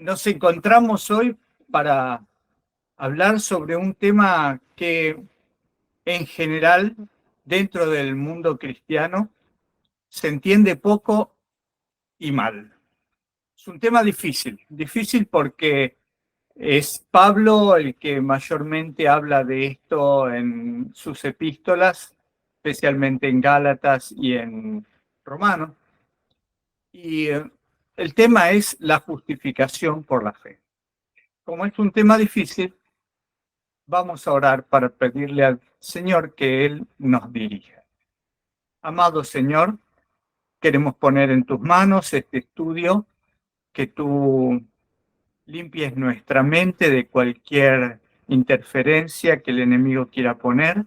Nos encontramos hoy para hablar sobre un tema que en general dentro del mundo cristiano se entiende poco y mal. Es un tema difícil porque es Pablo el que mayormente habla de esto en sus epístolas, especialmente en Gálatas y en Romanos. Y el tema es la justificación por la fe. Como es un tema difícil, vamos a orar para pedirle al Señor que Él nos dirija. Amado Señor, queremos poner en tus manos este estudio, que tú limpies nuestra mente de cualquier interferencia que el enemigo quiera poner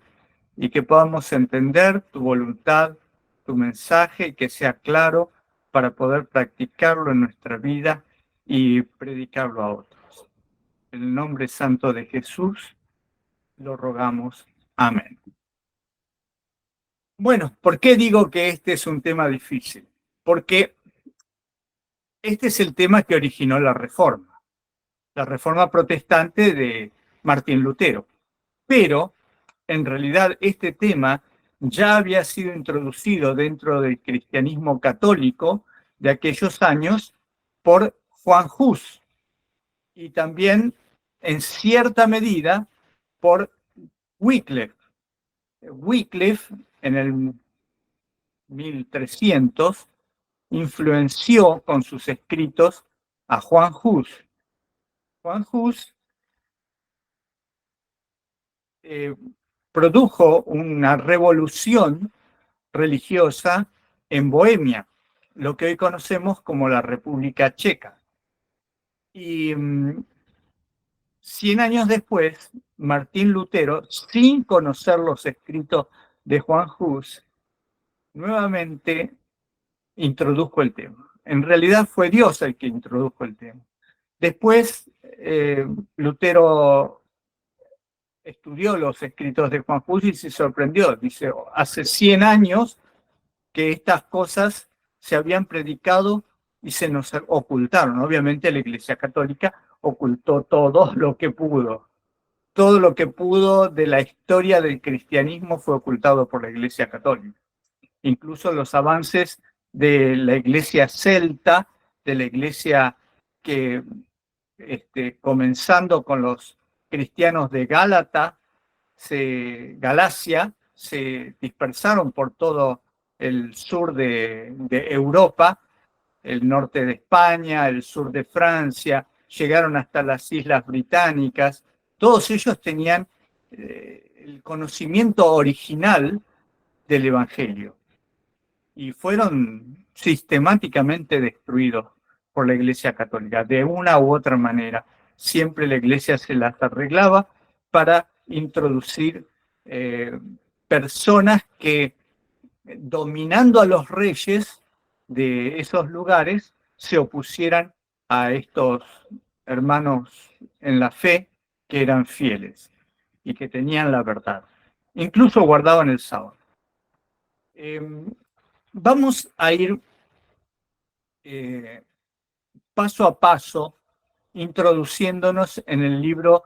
y que podamos entender tu voluntad, tu mensaje y que sea claro para poder practicarlo en nuestra vida y predicarlo a otros. En el nombre santo de Jesús lo rogamos. Amén. Bueno, ¿por qué digo que este es un tema difícil? Porque este es el tema que originó la Reforma protestante de Martín Lutero. Pero, en realidad, este tema ya había sido introducido dentro del cristianismo católico de aquellos años por Juan Hus y también, en cierta medida, por Wycliffe. Wycliffe, en el 1300, influenció con sus escritos a Juan Hus. Juan Hus produjo una revolución religiosa en Bohemia, lo que hoy conocemos como la República Checa. Y 100 años después, Martín Lutero, sin conocer los escritos de Juan Hus, nuevamente introdujo el tema. En realidad fue Dios el que introdujo el tema. Después, Lutero estudió los escritos de Juan Hus y se sorprendió. Dice, hace 100 años que estas cosas se habían predicado y se nos ocultaron. Obviamente la Iglesia Católica ocultó todo lo que pudo. Todo lo que pudo de la historia del cristianismo fue ocultado por la Iglesia Católica. Incluso los avances de la Iglesia celta, de la Iglesia que, comenzando con los cristianos de Galacia, se dispersaron por todo el sur de Europa, el norte de España, el sur de Francia, llegaron hasta las Islas Británicas. Todos ellos tenían el conocimiento original del Evangelio y fueron sistemáticamente destruidos por la Iglesia Católica, de una u otra manera. Siempre la Iglesia se las arreglaba para introducir personas que, dominando a los reyes de esos lugares, se opusieran a estos hermanos en la fe que eran fieles y que tenían la verdad. Incluso guardaban el sábado. Vamos a ir paso a paso introduciéndonos en el libro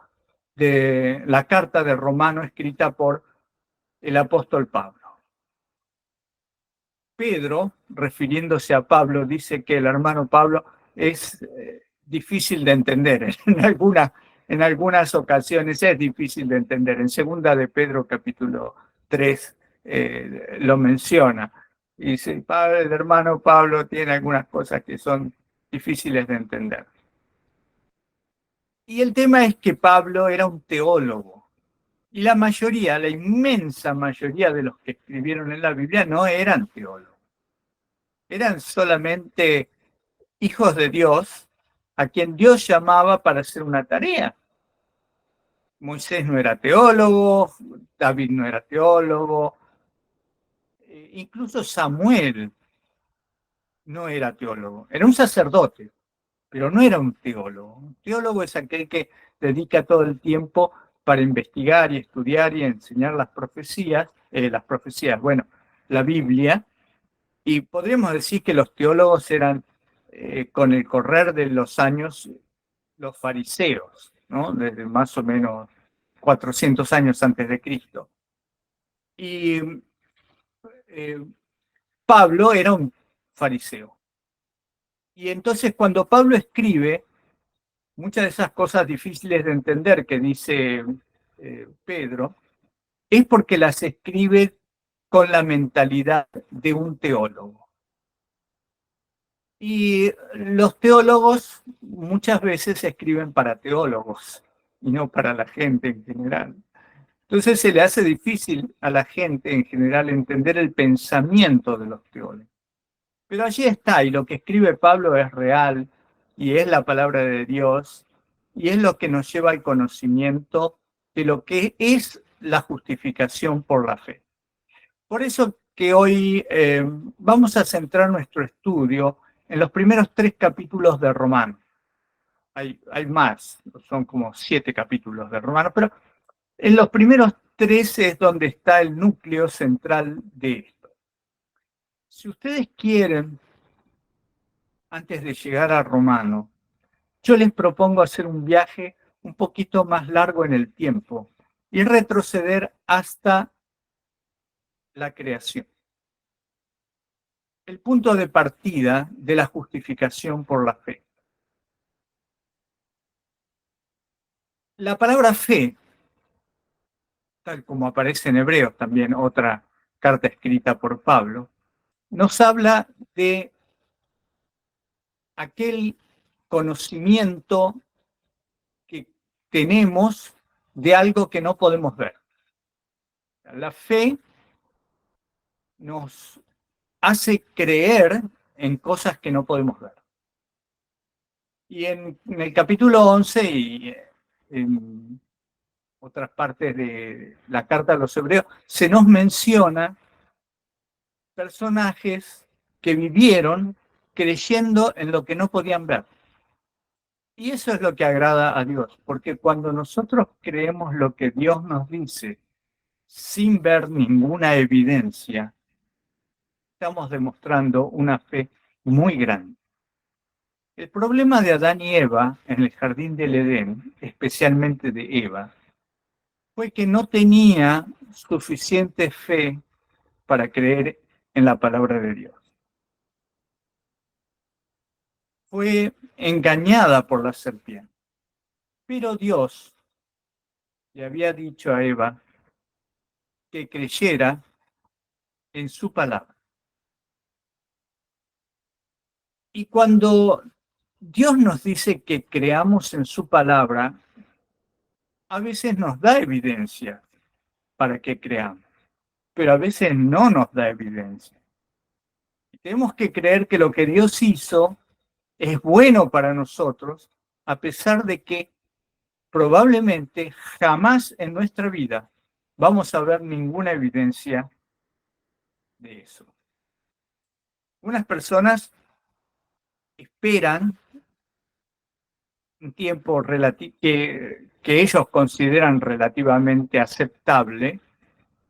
de la carta de Romano escrita por el apóstol Pablo. Pedro, refiriéndose a Pablo, dice que el hermano Pablo es difícil de entender. En algunas ocasiones es difícil de entender. En segunda de Pedro, capítulo 3, lo menciona. Y dice, el hermano Pablo tiene algunas cosas que son difíciles de entender. Y el tema es que Pablo era un teólogo. Y la inmensa mayoría de los que escribieron en la Biblia no eran teólogos. Eran solamente hijos de Dios a quien Dios llamaba para hacer una tarea. Moisés no era teólogo, David no era teólogo, incluso Samuel no era teólogo, era un sacerdote, pero no era un teólogo. Un teólogo es aquel que dedica todo el tiempo para investigar y estudiar y enseñar las profecías, la Biblia, y podríamos decir que los teólogos eran, con el correr de los años, los fariseos, ¿no? Desde más o menos 400 años antes de Cristo. Y Pablo era un fariseo. Y entonces cuando Pablo escribe, muchas de esas cosas difíciles de entender que dice Pedro, es porque las escribe con la mentalidad de un teólogo. Y los teólogos muchas veces escriben para teólogos y no para la gente en general. Entonces se le hace difícil a la gente en general entender el pensamiento de los teólogos. Pero allí está, y lo que escribe Pablo es real, y es la palabra de Dios, y es lo que nos lleva al conocimiento de lo que es la justificación por la fe. Por eso que hoy vamos a centrar nuestro estudio en los primeros 3 capítulos de Romanos. Hay más, son como 7 capítulos de Romanos, pero en los primeros 3 es donde está el núcleo central de esto. Si ustedes quieren, antes de llegar a Romano, yo les propongo hacer un viaje un poquito más largo en el tiempo y retroceder hasta la creación. El punto de partida de la justificación por la fe. La palabra fe, tal como aparece en Hebreos, también otra carta escrita por Pablo, nos habla de aquel conocimiento que tenemos de algo que no podemos ver. La fe nos hace creer en cosas que no podemos ver. Y en el capítulo 11 y en otras partes de la carta a los hebreos, se nos menciona personajes que vivieron creyendo en lo que no podían ver. Y eso es lo que agrada a Dios, porque cuando nosotros creemos lo que Dios nos dice sin ver ninguna evidencia, estamos demostrando una fe muy grande. El problema de Adán y Eva en el jardín del Edén, especialmente de Eva, fue que no tenía suficiente fe para creer en la palabra de Dios. Fue engañada por la serpiente. Pero Dios le había dicho a Eva que creyera en su palabra. Y cuando Dios nos dice que creamos en su palabra, a veces nos da evidencia para que creamos, pero a veces no nos da evidencia. Y tenemos que creer que lo que Dios hizo es bueno para nosotros, a pesar de que probablemente jamás en nuestra vida vamos a ver ninguna evidencia de eso. Unas personas esperan un tiempo que ellos consideran relativamente aceptable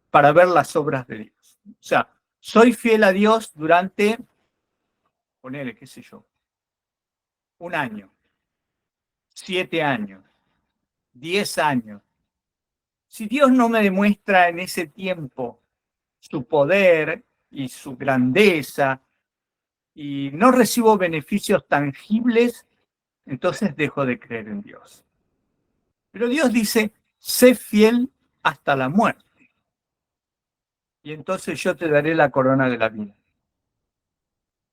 para ver las obras de Dios. O sea, soy fiel a Dios durante, ponele, qué sé yo, 1 año, 7 años, 10 años. Si Dios no me demuestra en ese tiempo su poder y su grandeza y no recibo beneficios tangibles, entonces dejo de creer en Dios. Pero Dios dice, sé fiel hasta la muerte. Y entonces yo te daré la corona de la vida.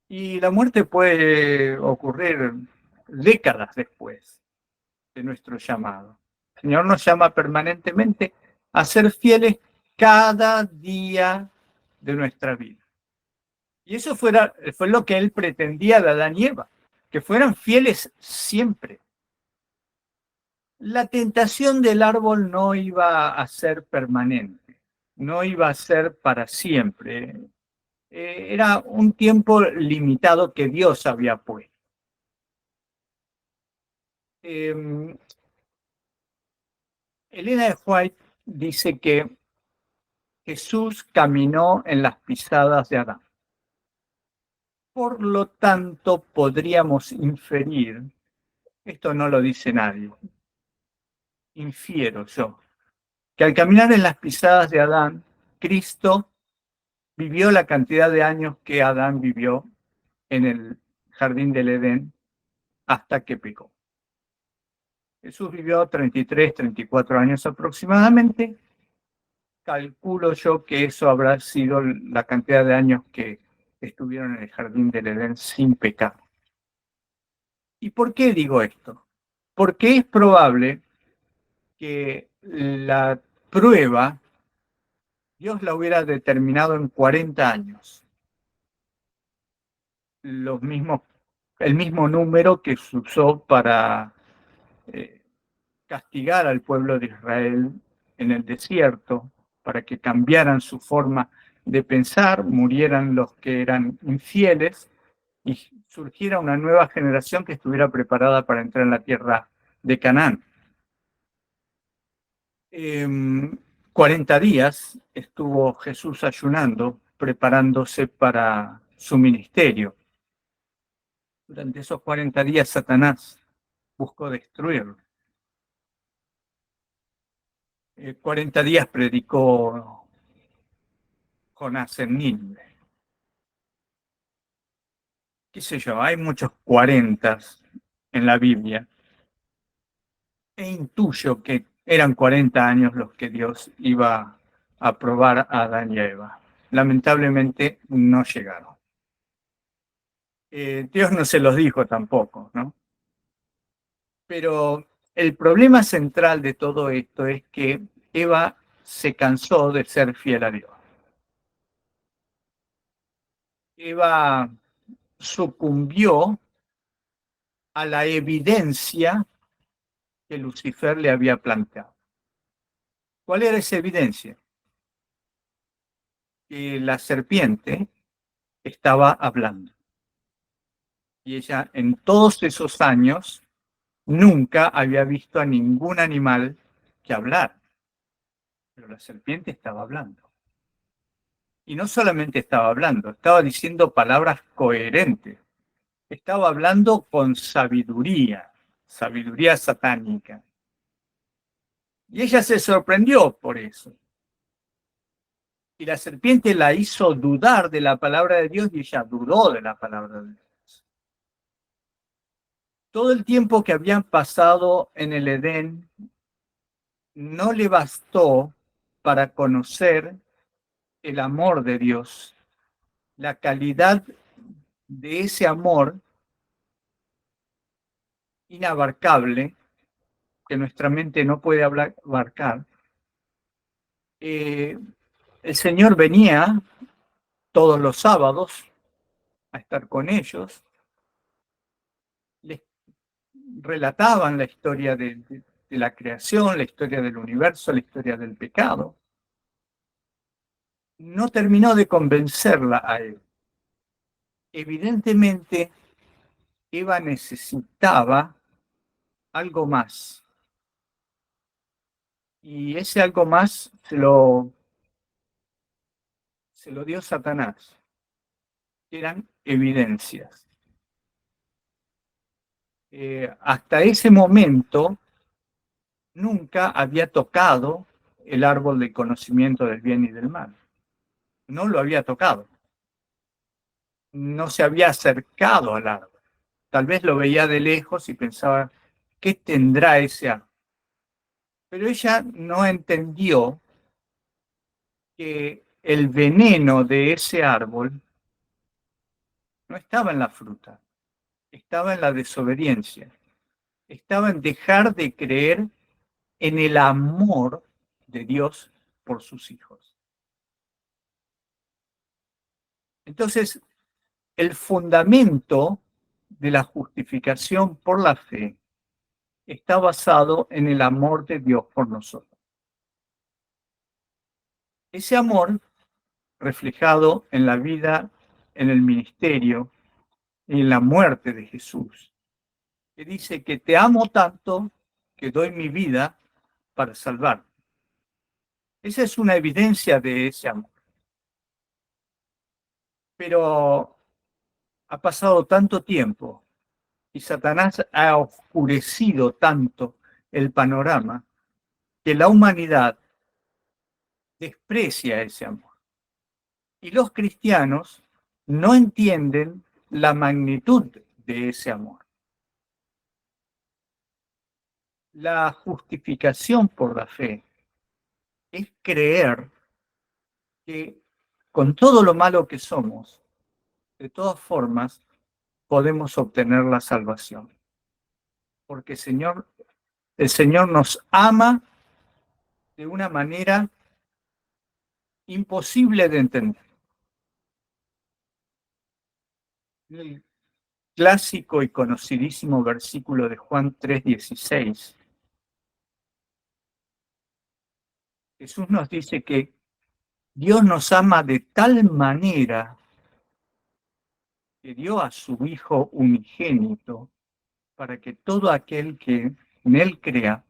Y la muerte puede ocurrir décadas después de nuestro llamado. El Señor nos llama permanentemente a ser fieles cada día de nuestra vida. Y eso fue lo que Él pretendía de Adán y Eva, que fueran fieles siempre. La tentación del árbol no iba a ser permanente, no iba a ser para siempre. Era un tiempo limitado que Dios había puesto. Elena de White dice que Jesús caminó en las pisadas de Adán. Por lo tanto, podríamos inferir Esto no lo dice nadie. Infiero yo que al caminar en las pisadas de Adán, Cristo vivió la cantidad de años que Adán vivió en el jardín del Edén hasta que pecó. Jesús vivió 33, 34 años aproximadamente. Calculo yo que eso habrá sido la cantidad de años que estuvieron en el jardín del Edén sin pecado. ¿Y por qué digo esto? Porque es probable que la prueba Dios la hubiera determinado en 40 años. Los mismos, el mismo número que se usó para castigar al pueblo de Israel en el desierto, para que cambiaran su forma de pensar, murieran los que eran infieles y surgiera una nueva generación que estuviera preparada para entrar en la tierra de Canaán. 40 días estuvo Jesús ayunando, preparándose para su ministerio. Durante esos 40 días Satanás buscó destruirlo. 40 días predicó Jonás en Nínive. Qué sé yo, hay muchos 40 en la Biblia. E intuyo que eran 40 años los que Dios iba a probar a Adán y a Eva. Lamentablemente no llegaron. Dios no se los dijo tampoco, ¿no? Pero el problema central de todo esto es que Eva se cansó de ser fiel a Dios. Eva sucumbió a la evidencia que Lucifer le había planteado. ¿Cuál era esa evidencia? Que la serpiente estaba hablando. Y ella en todos esos años nunca había visto a ningún animal que hablar. Pero la serpiente estaba hablando. Y no solamente estaba hablando, estaba diciendo palabras coherentes. Estaba hablando con sabiduría, sabiduría satánica. Y ella se sorprendió por eso. Y la serpiente la hizo dudar de la palabra de Dios y ella dudó de la palabra de Dios. Todo el tiempo que habían pasado en el Edén no le bastó para conocer el amor de Dios, la calidad de ese amor inabarcable que nuestra mente no puede abarcar. El Señor venía todos los sábados a estar con ellos, les relataban la historia de la creación, la historia del universo, la historia del pecado. No terminó de convencerla a él. Evidentemente, Eva necesitaba algo más. Y ese algo más se lo dio Satanás. Eran evidencias. Hasta ese momento nunca había tocado el árbol del conocimiento del bien y del mal. No lo había tocado. No se había acercado al árbol. Tal vez lo veía de lejos y pensaba, ¿qué tendrá ese árbol? Pero ella no entendió que el veneno de ese árbol no estaba en la fruta, estaba en la desobediencia, estaba en dejar de creer en el amor de Dios por sus hijos. Entonces, el fundamento de la justificación por la fe está basado en el amor de Dios por nosotros. Ese amor reflejado en la vida, en el ministerio y en la muerte de Jesús, que dice que te amo tanto que doy mi vida para salvar. Esa es una evidencia de ese amor. Pero ha pasado tanto tiempo Y Satanás ha oscurecido tanto el panorama que la humanidad desprecia ese amor. Y los cristianos no entienden la magnitud de ese amor. La justificación por la fe es creer que con todo lo malo que somos, de todas formas, podemos obtener la salvación. Porque el Señor nos ama de una manera imposible de entender. El clásico y conocidísimo versículo de Juan 3:16, Jesús nos dice que Dios nos ama de tal manera que dio a su Hijo unigénito para que todo aquel que en Él crea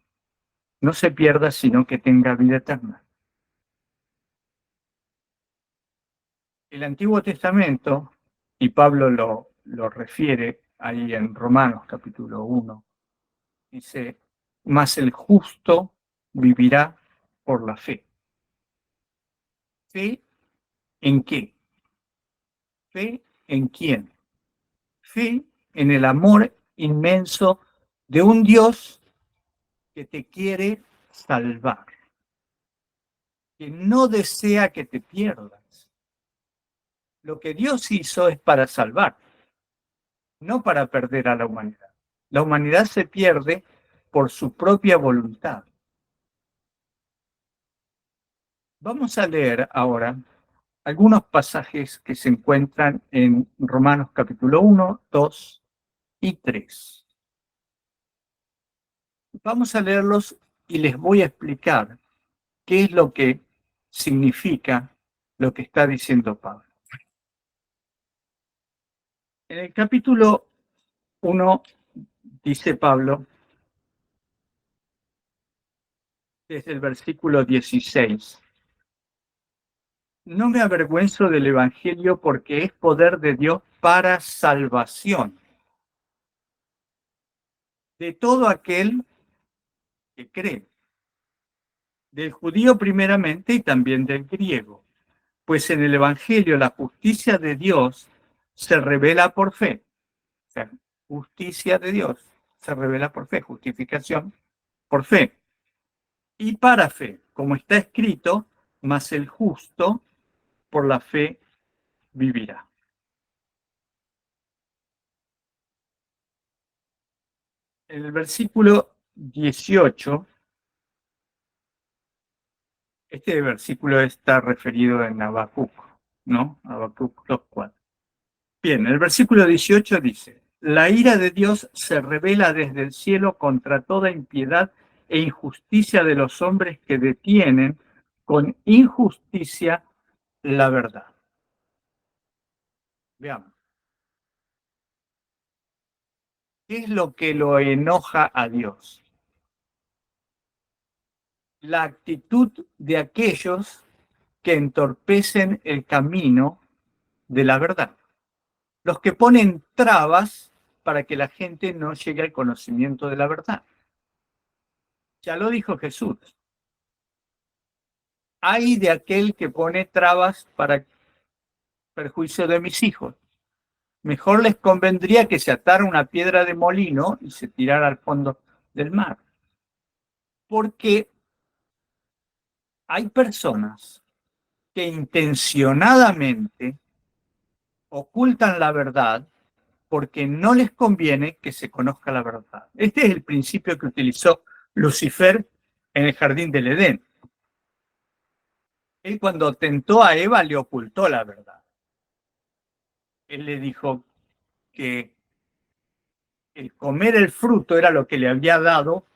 no se pierda, sino que tenga vida eterna. El Antiguo Testamento, y Pablo lo refiere ahí en Romanos capítulo 1, dice, mas el justo vivirá por la fe. ¿Fe en qué? ¿Fe en quién? Fe en el amor inmenso de un Dios que te quiere salvar, que no desea que te pierdas. Lo que Dios hizo es para salvar, no para perder a la humanidad. La humanidad se pierde por su propia voluntad. Vamos a leer ahora algunos pasajes que se encuentran en Romanos capítulo 1, 2 y 3. Vamos a leerlos y les voy a explicar qué es lo que significa lo que está diciendo Pablo. En el capítulo 1 dice Pablo, desde el versículo 16, no me avergüenzo del Evangelio porque es poder de Dios para salvación de todo aquel que cree, del judío primeramente y también del griego, pues en el Evangelio la justicia de Dios se revela por fe. O sea, justicia de Dios se revela por fe, justificación por fe. Y para fe, como está escrito, mas el justo por la fe vivirá. En el versículo 18, este versículo está referido en Habacuc, ¿no? Habacuc 2:4. Bien, el versículo 18 dice, la ira de Dios se revela desde el cielo contra toda impiedad e injusticia de los hombres que detienen con injusticia la verdad. Veamos. ¿Qué es lo que lo enoja a Dios? La actitud de aquellos que entorpecen el camino de la verdad. Los que ponen trabas para que la gente no llegue al conocimiento de la verdad. Ya lo dijo Jesús. Ay de aquel que pone trabas para perjuicio de mis hijos. Mejor les convendría que se atara una piedra de molino y se tirara al fondo del mar. Porque hay personas que intencionadamente ocultan la verdad porque no les conviene que se conozca la verdad. Este es el principio que utilizó Lucifer en el jardín del Edén. Él cuando tentó a Eva le ocultó la verdad. Él le dijo que el comer el fruto era lo que le había dado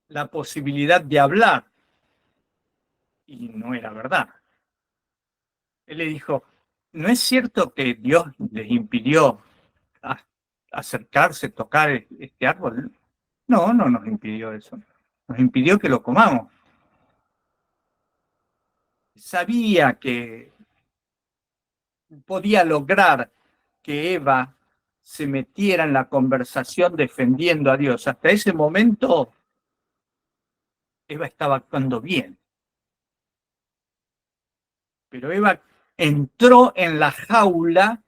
la posibilidad de hablar, y no era verdad. Él le dijo, ¿no es cierto que Dios les impidió acercarse, tocar este árbol? No, no nos impidió eso. Nos impidió que lo comamos. Sabía que podía lograr que Eva se metiera en la conversación defendiendo a Dios. Hasta ese momento, Eva estaba actuando bien. Pero Eva entró en la jaula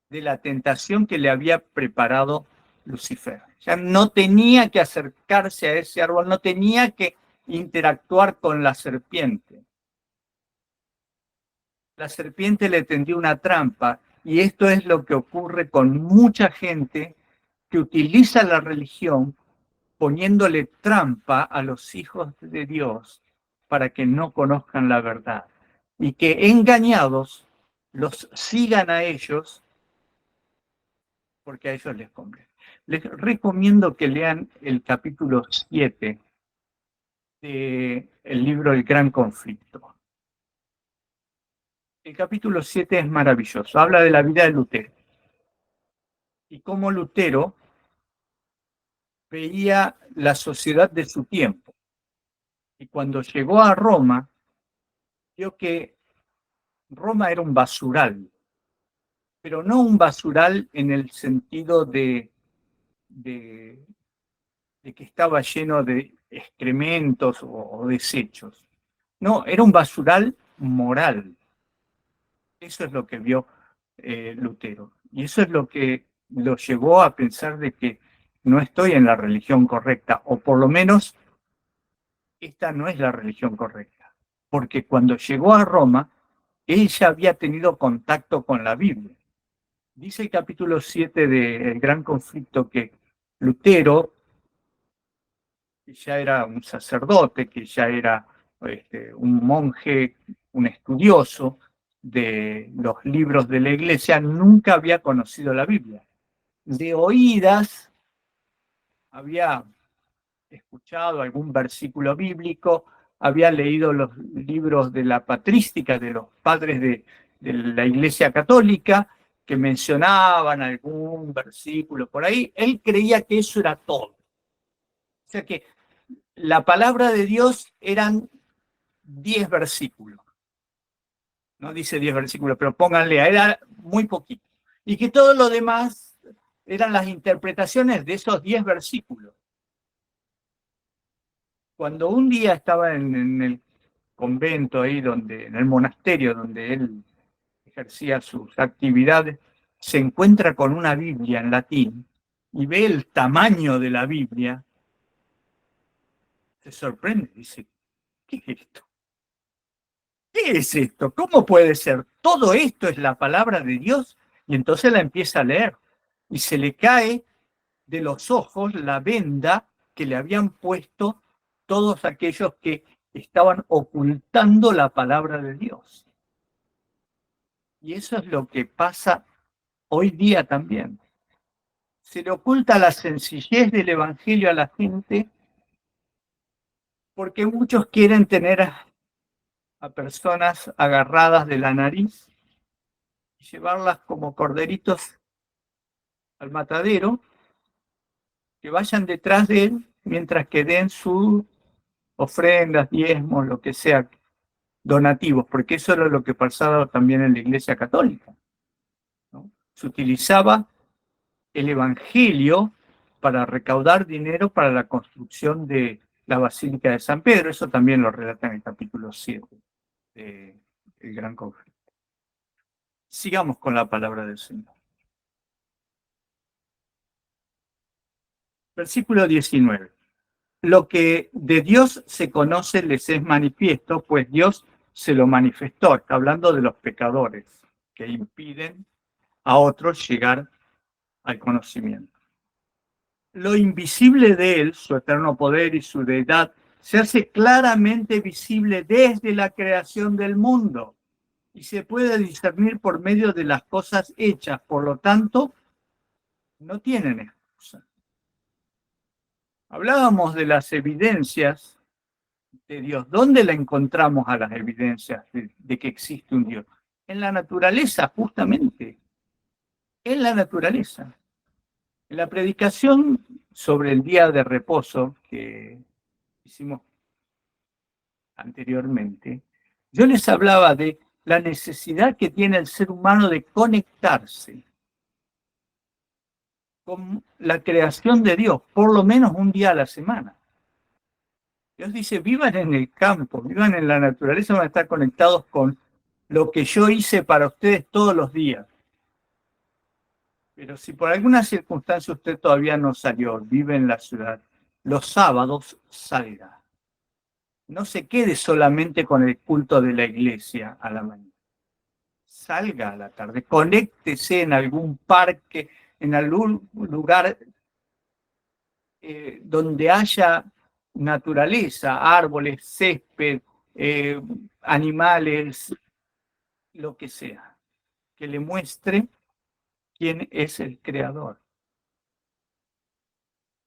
de la tentación que le había preparado Lucifer. Ya no tenía que acercarse a ese árbol, no tenía que interactuar con la serpiente. La serpiente le tendió una trampa, y esto es lo que ocurre con mucha gente que utiliza la religión poniéndole trampa a los hijos de Dios para que no conozcan la verdad y que engañados los sigan a ellos porque a ellos les conviene. Les recomiendo que lean el capítulo 7 del libro El Gran Conflicto. El capítulo 7 es maravilloso, habla de la vida de Lutero y cómo Lutero veía la sociedad de su tiempo. Y cuando llegó a Roma, vio que Roma era un basural, pero no un basural en el sentido de que estaba lleno de excrementos o desechos. No, era un basural moral. Eso es lo que vio Lutero. Y eso es lo que lo llevó a pensar de que no estoy en la religión correcta, o por lo menos esta no es la religión correcta. Porque cuando llegó a Roma, él ya había tenido contacto con la Biblia. Dice el capítulo 7 del Gran Conflicto que Lutero, que ya era un sacerdote, que ya era un monje, un estudioso de los libros de la iglesia, nunca había conocido la Biblia. De oídas había escuchado algún versículo bíblico, había leído los libros de la patrística de los padres de la Iglesia Católica que mencionaban algún versículo por ahí. Él creía que eso era todo. O sea que la palabra de Dios eran 10 versículos. No dice 10 versículos, pero pónganle, era muy poquito. Y que todo lo demás eran las interpretaciones de esos 10 versículos. Cuando un día estaba en el convento ahí, en el monasterio donde él ejercía sus actividades, se encuentra con una Biblia en latín y ve el tamaño de la Biblia, se sorprende, dice, ¿qué es esto? ¿Qué es esto? ¿Cómo puede ser? ¿Todo esto es la palabra de Dios? Y entonces la empieza a leer y se le cae de los ojos la venda que le habían puesto todos aquellos que estaban ocultando la palabra de Dios. Y eso es lo que pasa hoy día también. Se le oculta la sencillez del Evangelio a la gente porque muchos quieren tener a personas agarradas de la nariz y llevarlas como corderitos al matadero, que vayan detrás de él mientras que den sus ofrendas, diezmos, lo que sea, donativos, porque eso era lo que pasaba también en la Iglesia Católica, ¿no? Se utilizaba el Evangelio para recaudar dinero para la construcción de la Basílica de San Pedro. Eso también lo relata en el capítulo 7 del Gran Conflicto. Sigamos con la palabra del Señor. Versículo 19. Lo que de Dios se conoce les es manifiesto, pues Dios se lo manifestó. Está hablando de los pecadores que impiden a otros llegar al conocimiento. Lo invisible de él, su eterno poder y su deidad, se hace claramente visible desde la creación del mundo y se puede discernir por medio de las cosas hechas. Por lo tanto, no tienen excusa. Hablábamos de las evidencias de Dios. ¿Dónde la encontramos a las evidencias de que existe un Dios? En la naturaleza, justamente. En la naturaleza. En la predicación sobre el día de reposo que hicimos anteriormente, yo les hablaba de la necesidad que tiene el ser humano de conectarse con la creación de Dios, por lo menos un día a la semana. Dios dice, vivan en el campo, vivan en la naturaleza, van a estar conectados con lo que yo hice para ustedes todos los días. Pero si por alguna circunstancia usted todavía no salió, vive en la ciudad, los sábados salga. No se quede solamente con el culto de la iglesia a la mañana. Salga a la tarde, conéctese en algún parque, en algún lugar donde haya naturaleza, árboles, césped, animales, lo que sea, que le muestre quién es el creador.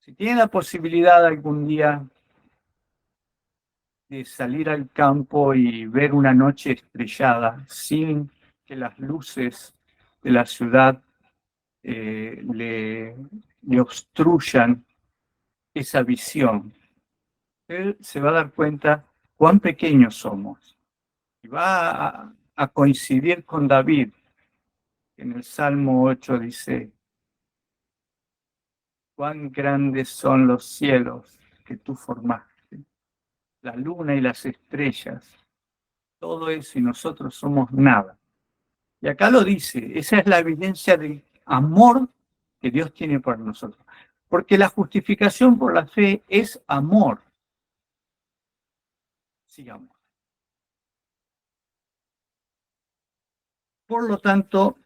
Si tiene la posibilidad algún día de salir al campo y ver una noche estrellada sin que las luces de la ciudad le obstruyan esa visión, él se va a dar cuenta cuán pequeños somos. Y va a coincidir con David, que en el Salmo 8 dice, cuán grandes son los cielos que tú formaste, la luna y las estrellas, todo eso y nosotros somos nada. Y acá lo dice, esa es la evidencia del amor que Dios tiene por nosotros. Porque la justificación por la fe es amor. Sigamos. Por lo tanto,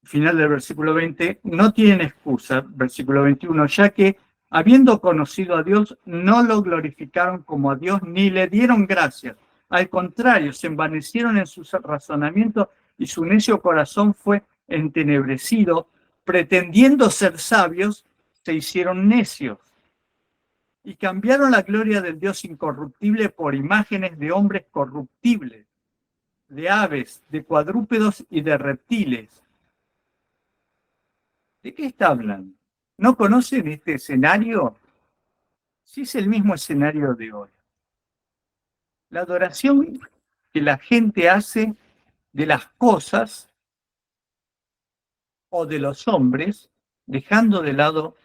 final del versículo 20, no tienen excusa, versículo 21, ya que habiendo conocido a Dios, no lo glorificaron como a Dios ni le dieron gracias. Al contrario, se envanecieron en sus razonamientos y su necio corazón fue entenebrecido. Pretendiendo ser sabios, se hicieron necios y cambiaron la gloria del Dios incorruptible por imágenes de hombres corruptibles, de aves, de cuadrúpedos y de reptiles. ¿De qué está hablando? ¿No conocen este escenario? Sí, es el mismo escenario de hoy. La adoración que la gente hace de las cosas o de los hombres, dejando de lado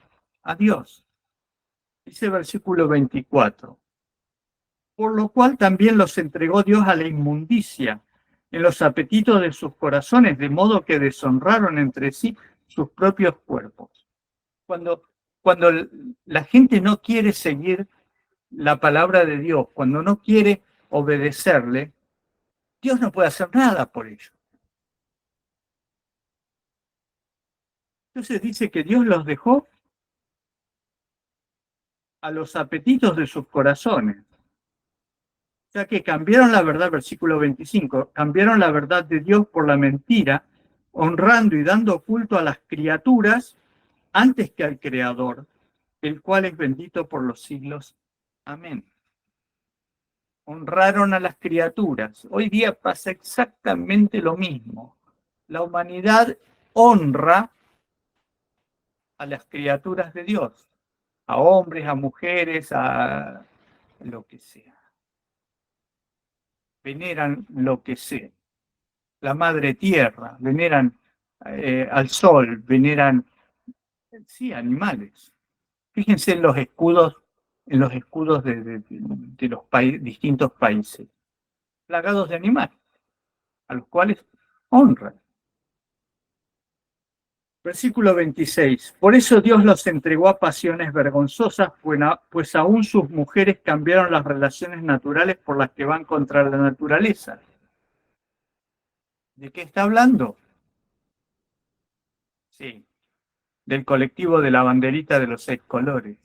a Dios. Dice versículo 24. Por lo cual también los entregó Dios a la inmundicia en los apetitos de sus corazones, de modo que deshonraron entre sí sus propios cuerpos. Cuando la gente no quiere seguir la palabra de Dios, cuando no quiere obedecerle, Dios no puede hacer nada por ello. Entonces dice que Dios los dejó a los apetitos de sus corazones. O sea que cambiaron la verdad, versículo 25, cambiaron la verdad de Dios por la mentira, honrando y dando culto a las criaturas antes que al Creador, el cual es bendito por los siglos. Amén. Honraron a las criaturas. Hoy día pasa exactamente lo mismo. La humanidad honra a las criaturas de Dios, a hombres, a mujeres, a lo que sea. Veneran lo que sea. La madre tierra, veneran al sol, veneran, sí, animales. Fíjense en los escudos de los distintos países, plagados de animales, a los cuales honran. Versículo 26. Por eso Dios los entregó a pasiones vergonzosas, pues aún sus mujeres cambiaron las relaciones naturales por las que van contra la naturaleza. ¿De qué está hablando? Sí, del colectivo de la banderita de los 6 colores.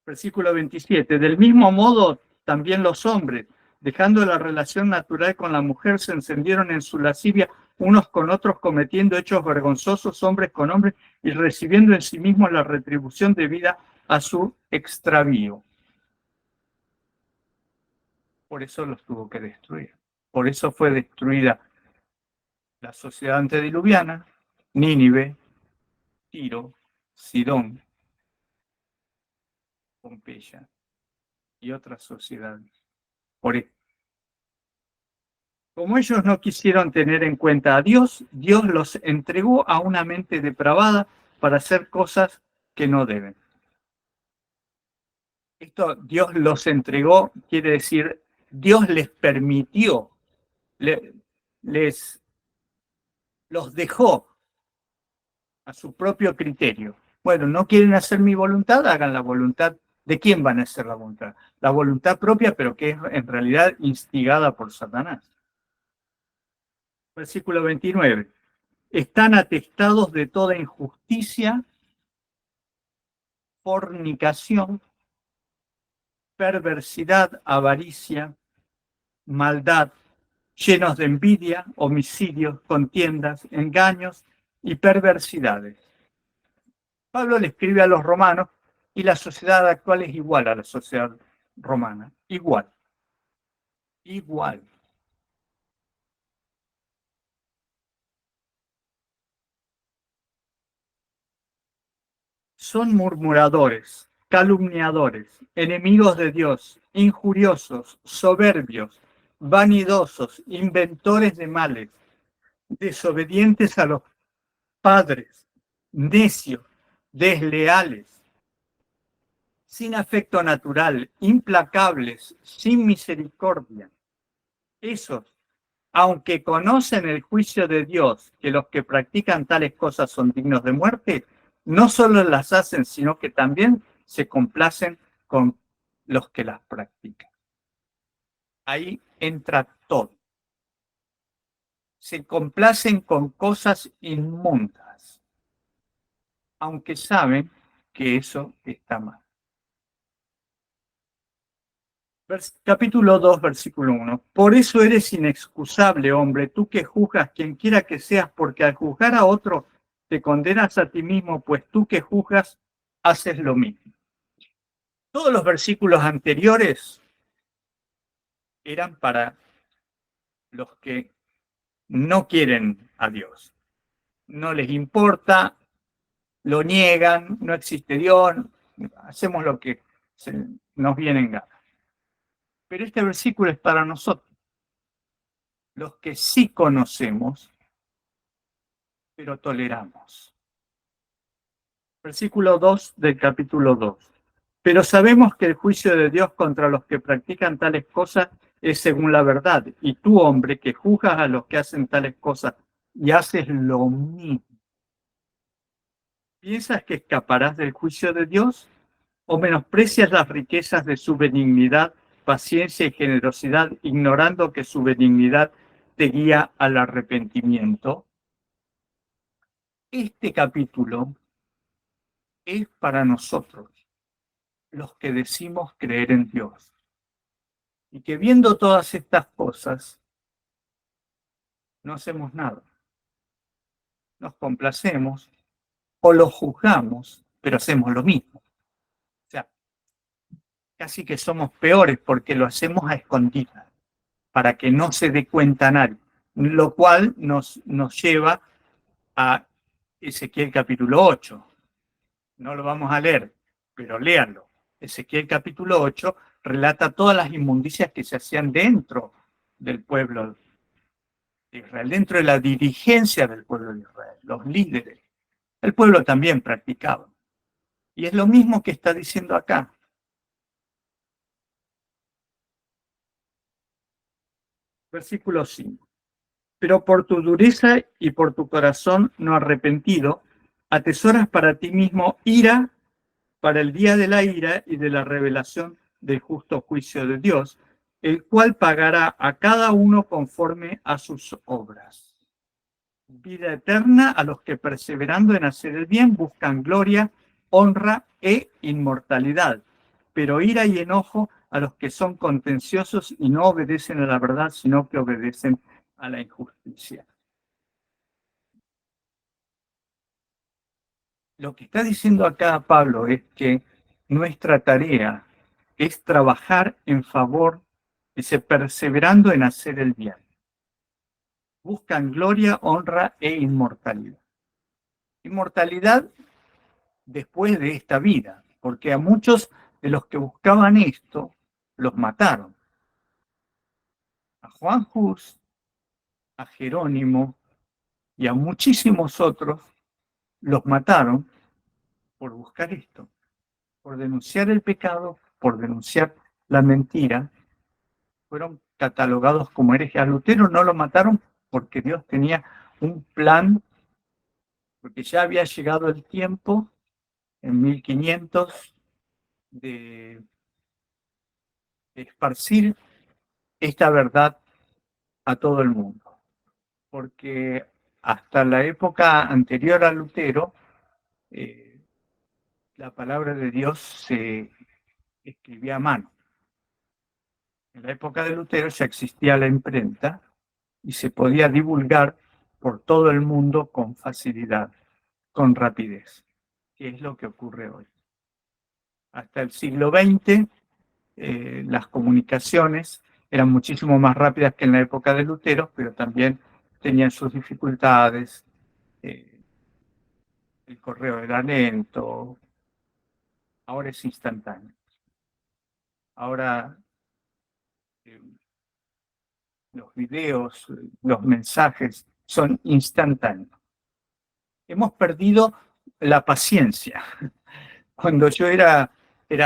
Versículo 27. Del mismo modo, también los hombres, dejando la relación natural con la mujer, se encendieron en su lascivia unos con otros, cometiendo hechos vergonzosos hombres con hombres y recibiendo en sí mismos la retribución debida a su extravío. Por eso los tuvo que destruir. Por eso fue destruida la sociedad antediluviana, Nínive, Tiro, Sidón, Pompeya y otras sociedades. Por Como ellos no quisieron tener en cuenta a Dios, Dios los entregó a una mente depravada para hacer cosas que no deben. Esto Dios los entregó, quiere decir, Dios les permitió, les los dejó a su propio criterio. Bueno, no quieren hacer mi voluntad, hagan la voluntad. ¿De quién van a hacer la voluntad? La voluntad propia, pero que es en realidad instigada por Satanás. Versículo 29. Están atestados de toda injusticia, fornicación, perversidad, avaricia, maldad, llenos de envidia, homicidios, contiendas, engaños y perversidades. Pablo le escribe a los romanos y la sociedad actual es igual a la sociedad romana. Igual. Igual. Son murmuradores, calumniadores, enemigos de Dios, injuriosos, soberbios, vanidosos, inventores de males, desobedientes a los padres, necios, desleales, sin afecto natural, implacables, sin misericordia. Esos, aunque conocen el juicio de Dios, que los que practican tales cosas son dignos de muerte, no solo las hacen, sino que también se complacen con los que las practican. Ahí entra todo. Se complacen con cosas inmundas, aunque saben que eso está mal. Capítulo 2, versículo 1. Por eso eres inexcusable, hombre, tú que juzgas quien quiera que seas, porque al juzgar a otro te condenas a ti mismo, pues tú que juzgas haces lo mismo. Todos los versículos anteriores eran para los que no quieren a Dios. No les importa, lo niegan, no existe Dios, hacemos lo que nos viene en gana. Pero este versículo es para nosotros, los que sí conocemos, pero toleramos. Versículo 2 del capítulo 2. Pero sabemos que el juicio de Dios contra los que practican tales cosas es según la verdad. Y tú, hombre, que juzgas a los que hacen tales cosas y haces lo mismo, ¿piensas que escaparás del juicio de Dios? ¿O menosprecias las riquezas de su benignidad, paciencia y generosidad, ignorando que su benignidad te guía al arrepentimiento? Este capítulo es para nosotros, los que decimos creer en Dios. Y que viendo todas estas cosas, no hacemos nada. Nos complacemos o lo juzgamos, pero hacemos lo mismo. O sea, casi que somos peores porque lo hacemos a escondidas, para que no se dé cuenta nadie. Lo cual nos lleva a Ezequiel capítulo 8. No lo vamos a leer, pero léanlo. Ezequiel capítulo 8 relata todas las inmundicias que se hacían dentro del pueblo de Israel, dentro de la dirigencia del pueblo de Israel, los líderes. El pueblo también practicaba. Y es lo mismo que está diciendo acá. Versículo 5. Pero por tu dureza y por tu corazón no arrepentido, atesoras para ti mismo ira para el día de la ira y de la revelación del justo juicio de Dios, el cual pagará a cada uno conforme a sus obras. Vida eterna a los que perseverando en hacer el bien buscan gloria, honra e inmortalidad, pero ira y enojo a los que son contenciosos y no obedecen a la verdad, sino que obedecen a la injusticia. Lo que está diciendo acá Pablo es que nuestra tarea es trabajar en favor, dice, perseverando en hacer el bien. Buscan gloria, honra e inmortalidad. Inmortalidad después de esta vida, porque a muchos de los que buscaban esto, los mataron. A Juan Hus a Jerónimo y a muchísimos otros los mataron por buscar esto, por denunciar el pecado, por denunciar la mentira. Fueron catalogados como herejes. A Lutero no lo mataron porque Dios tenía un plan, porque ya había llegado el tiempo, en 1500, de esparcir esta verdad a todo el mundo. Porque hasta la época anterior a Lutero, la palabra de Dios se escribía a mano. En la época de Lutero ya existía la imprenta y se podía divulgar por todo el mundo con facilidad, con rapidez, que es lo que ocurre hoy. Hasta el siglo XX, las comunicaciones eran muchísimo más rápidas que en la época de Lutero, pero también tenían sus dificultades. El correo era lento, ahora es instantáneo. Ahora los videos, los mensajes son instantáneos. Hemos perdido la paciencia. Cuando yo era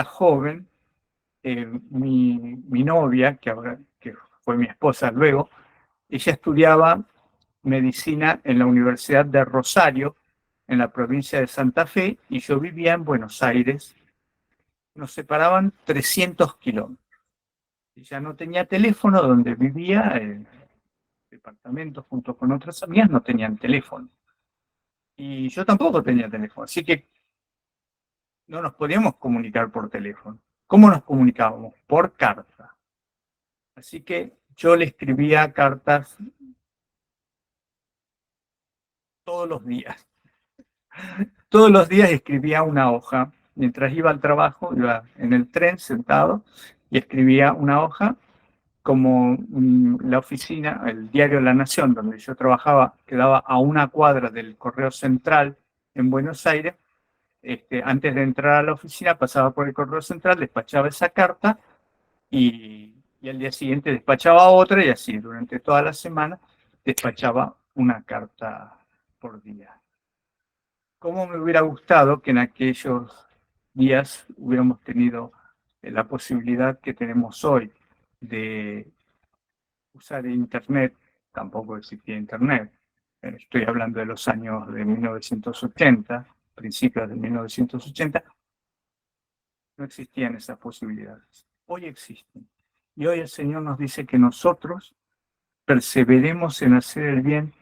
joven, mi novia, que fue mi esposa luego, ella estudiaba medicina en la Universidad de Rosario, en la provincia de Santa Fe, y yo vivía en Buenos Aires. Nos separaban 300 kilómetros. Ella no tenía teléfono donde vivía, el departamento junto con otras amigas no tenían teléfono. Y yo tampoco tenía teléfono, así que no nos podíamos comunicar por teléfono. ¿Cómo nos comunicábamos? Por carta. Así que yo le escribía cartas todos los días. Todos los días escribía una hoja. Mientras iba al trabajo, iba en el tren sentado y escribía una hoja. Como la oficina, el diario La Nación, donde yo trabajaba, quedaba a una cuadra del Correo Central en Buenos Aires. Antes de entrar a la oficina pasaba por el Correo Central, despachaba esa carta y al día siguiente despachaba otra y así durante toda la semana despachaba una carta por día. ¿Cómo me hubiera gustado que en aquellos días hubiéramos tenido la posibilidad que tenemos hoy de usar Internet? Tampoco existía Internet. Estoy hablando de los años de 1980, principios de 1980. No existían esas posibilidades. Hoy existen. Y hoy el Señor nos dice que nosotros perseveremos en hacer el bien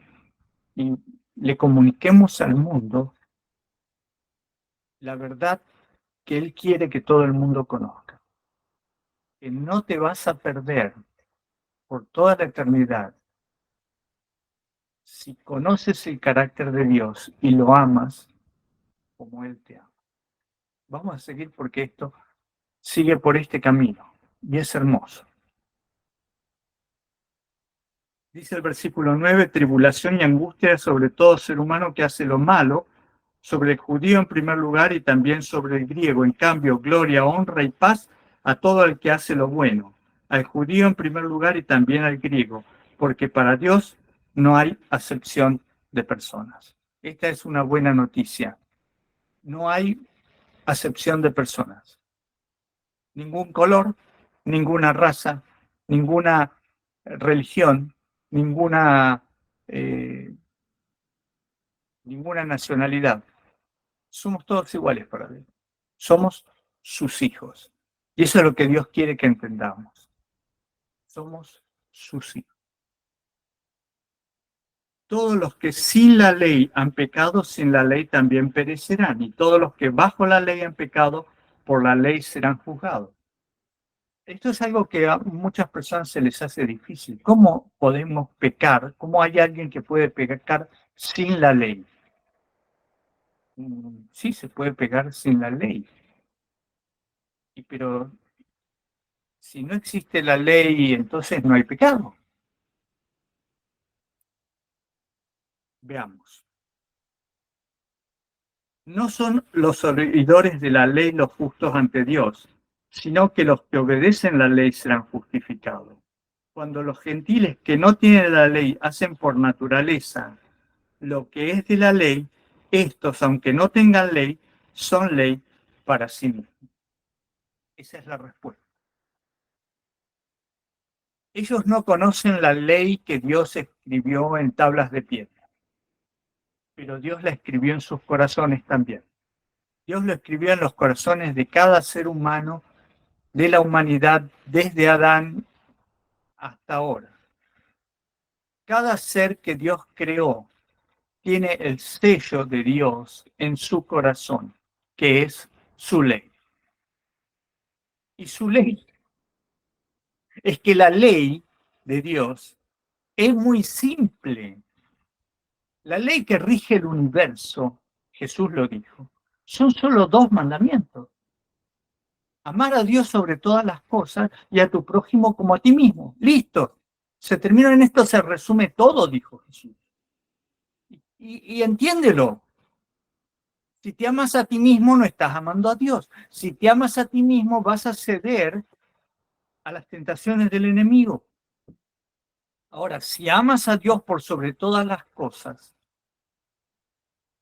y le comuniquemos al mundo la verdad que Él quiere que todo el mundo conozca. Que no te vas a perder por toda la eternidad si conoces el carácter de Dios y lo amas como Él te ama. Vamos a seguir porque esto sigue por este camino y es hermoso. Dice el versículo 9, tribulación y angustia sobre todo ser humano que hace lo malo, sobre el judío en primer lugar y también sobre el griego. En cambio, gloria, honra y paz a todo el que hace lo bueno, al judío en primer lugar y también al griego, porque para Dios no hay acepción de personas. Esta es una buena noticia. No hay acepción de personas. Ningún color, ninguna raza, ninguna religión, ninguna nacionalidad. Somos todos iguales para Dios. Somos sus hijos. Y eso es lo que Dios quiere que entendamos. Somos sus hijos. Todos los que sin la ley han pecado, sin la ley también perecerán. Y todos los que bajo la ley han pecado, por la ley serán juzgados. Esto es algo que a muchas personas se les hace difícil. ¿Cómo podemos pecar? ¿Cómo hay alguien que puede pecar sin la ley? Sí, se puede pecar sin la ley. Pero si no existe la ley, entonces no hay pecado. Veamos. No son los oidores de la ley los justos ante Dios, sino que los que obedecen la ley serán justificados. cuando los gentiles que no tienen la ley hacen por naturaleza lo que es de la ley, estos, aunque no tengan ley, son ley para sí mismos. Esa es la respuesta. Ellos no conocen la ley que Dios escribió en tablas de piedra, pero Dios la escribió en sus corazones también. Dios lo escribió en los corazones de cada ser humano de la humanidad desde Adán hasta ahora. Cada ser que Dios creó tiene el sello de Dios en su corazón, que es su ley. Y su ley es que la ley de Dios es muy simple. La ley que rige el universo, Jesús lo dijo, son solo dos mandamientos. Amar a Dios sobre todas las cosas y a tu prójimo como a ti mismo. Listo. Se termina en esto, se resume todo, dijo Jesús. Y entiéndelo. Si te amas a ti mismo, no estás amando a Dios. Si te amas a ti mismo, vas a ceder a las tentaciones del enemigo. Ahora, si amas a Dios por sobre todas las cosas,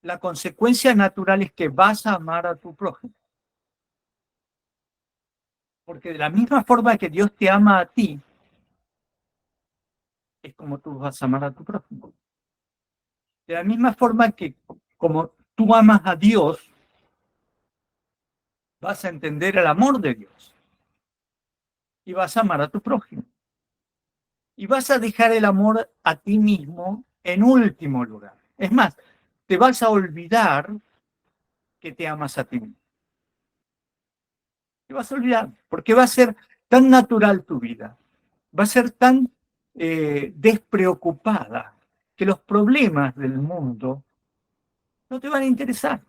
la consecuencia natural es que vas a amar a tu prójimo. Porque de la misma forma que Dios te ama a ti, es como tú vas a amar a tu prójimo. De la misma forma que como tú amas a Dios, vas a entender el amor de Dios y vas a amar a tu prójimo. Y vas a dejar el amor a ti mismo en último lugar. Es más, te vas a olvidar que te amas a ti mismo. Te vas a olvidar, porque va a ser tan natural tu vida, va a ser tan despreocupada, que los problemas del mundo no te van a interesar.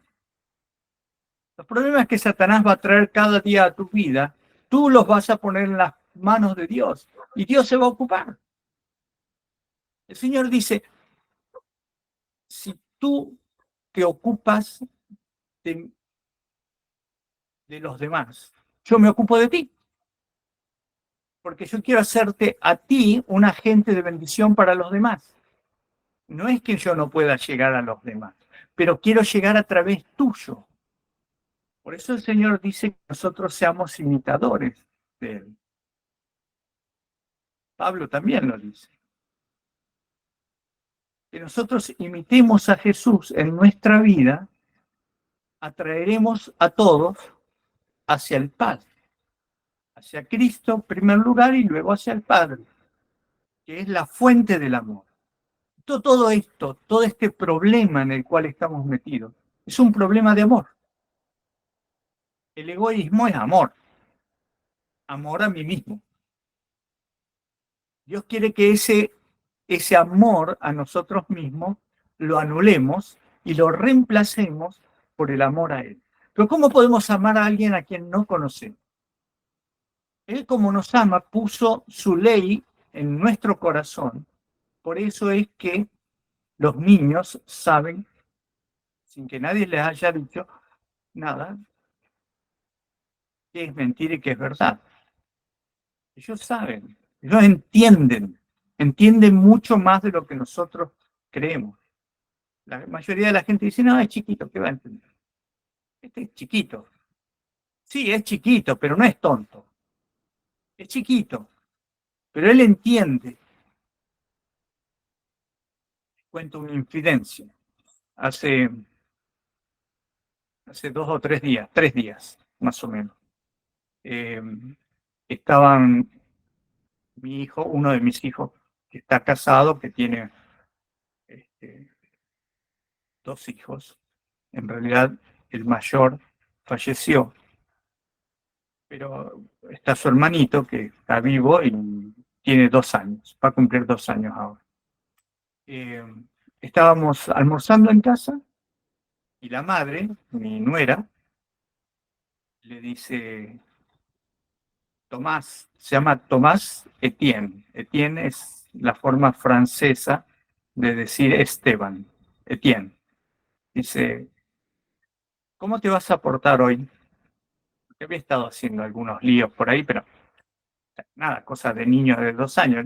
Los problemas que Satanás va a traer cada día a tu vida, tú los vas a poner en las manos de Dios y Dios se va a ocupar. El Señor dice, si tú te ocupas de los demás, yo me ocupo de ti, porque yo quiero hacerte a ti un agente de bendición para los demás. No es que yo no pueda llegar a los demás, pero quiero llegar a través tuyo. Por eso el Señor dice que nosotros seamos imitadores de Él. Pablo también lo dice. Que nosotros imitemos a Jesús en nuestra vida, atraeremos a todos hacia el Padre. Hacia Cristo en primer lugar y luego hacia el Padre, que es la fuente del amor. Todo esto, todo este problema en el cual estamos metidos, es un problema de amor. El egoísmo es amor. Amor a mí mismo. Dios quiere que ese amor a nosotros mismos lo anulemos y lo reemplacemos por el amor a Él. Pero ¿cómo podemos amar a alguien a quien no conocemos? Él, como nos ama, puso su ley en nuestro corazón. Por eso es que los niños saben, sin que nadie les haya dicho nada, qué es mentira y qué es verdad. Ellos saben, ellos entienden mucho más de lo que nosotros creemos. La mayoría de la gente dice, no, es chiquito, ¿qué va a entender? Este es chiquito. Sí, es chiquito, pero no es tonto. Es chiquito, pero él entiende. Cuento una infidencia. Hace 3 días, más o menos. Estaban mi hijo, uno de mis hijos, que está casado, que tiene 2 hijos. En realidad, el mayor falleció, pero está su hermanito, que está vivo y tiene 2 años, va a cumplir 2 años ahora. Estábamos almorzando en casa y la madre, mi nuera, le dice, Tomás, se llama Tomás Etienne. Etienne es la forma francesa de decir Esteban, Etienne. Dice, ¿cómo te vas a portar hoy? Porque había estado haciendo algunos líos por ahí, pero nada, cosa de niños de 2 años,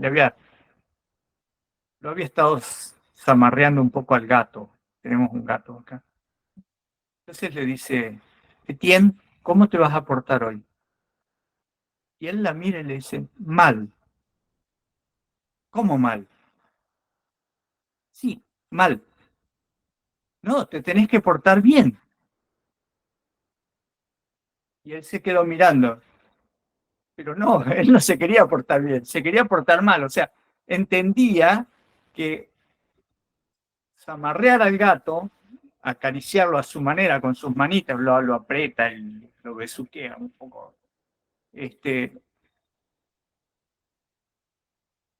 lo había estado zamarreando un poco al gato. Tenemos un gato acá. Entonces le dice, Etienne, ¿cómo te vas a portar hoy? Y él la mira y le dice, mal. ¿Cómo mal? Sí, mal. No, te tenés que portar bien. Y él se quedó mirando. Pero no, él no se quería portar bien, se quería portar mal. O sea, entendía que zamarrear al gato, acariciarlo a su manera, con sus manitas, lo aprieta, lo besuquea un poco.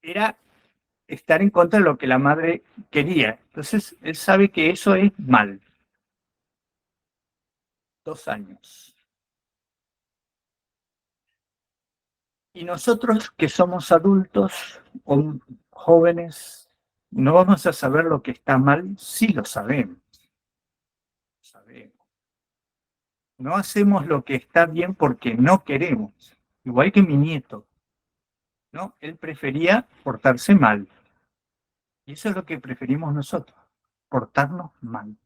Era estar en contra de lo que la madre quería. Entonces, él sabe que eso es mal. 2 años. Y nosotros que somos adultos o jóvenes, no vamos a saber lo que está mal, sí lo sabemos. Sabemos. No hacemos lo que está bien porque no queremos. Igual que mi nieto, ¿no? Él prefería portarse mal. Y eso es lo que preferimos nosotros, portarnos mal.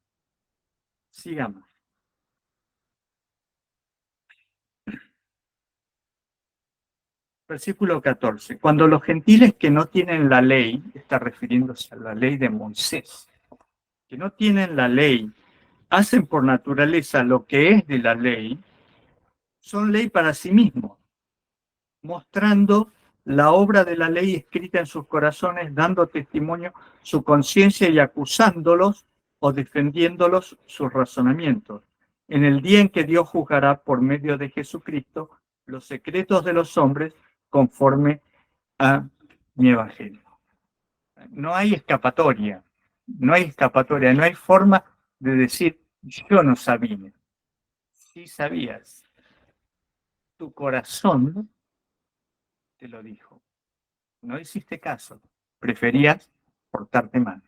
Sigamos. Versículo 14. Cuando los gentiles que no tienen la ley, está refiriéndose a la ley de Moisés, que no tienen la ley, hacen por naturaleza lo que es de la ley, son ley para sí mismos, mostrando la obra de la ley escrita en sus corazones, dando testimonio su conciencia y acusándolos o defendiéndolos sus razonamientos. En el día en que Dios juzgará por medio de Jesucristo los secretos de los hombres conforme a mi evangelio. No hay escapatoria, no hay escapatoria, no hay forma de decir yo no sabía. Sí sabías, tu corazón te lo dijo. No hiciste caso, preferías portarte mal.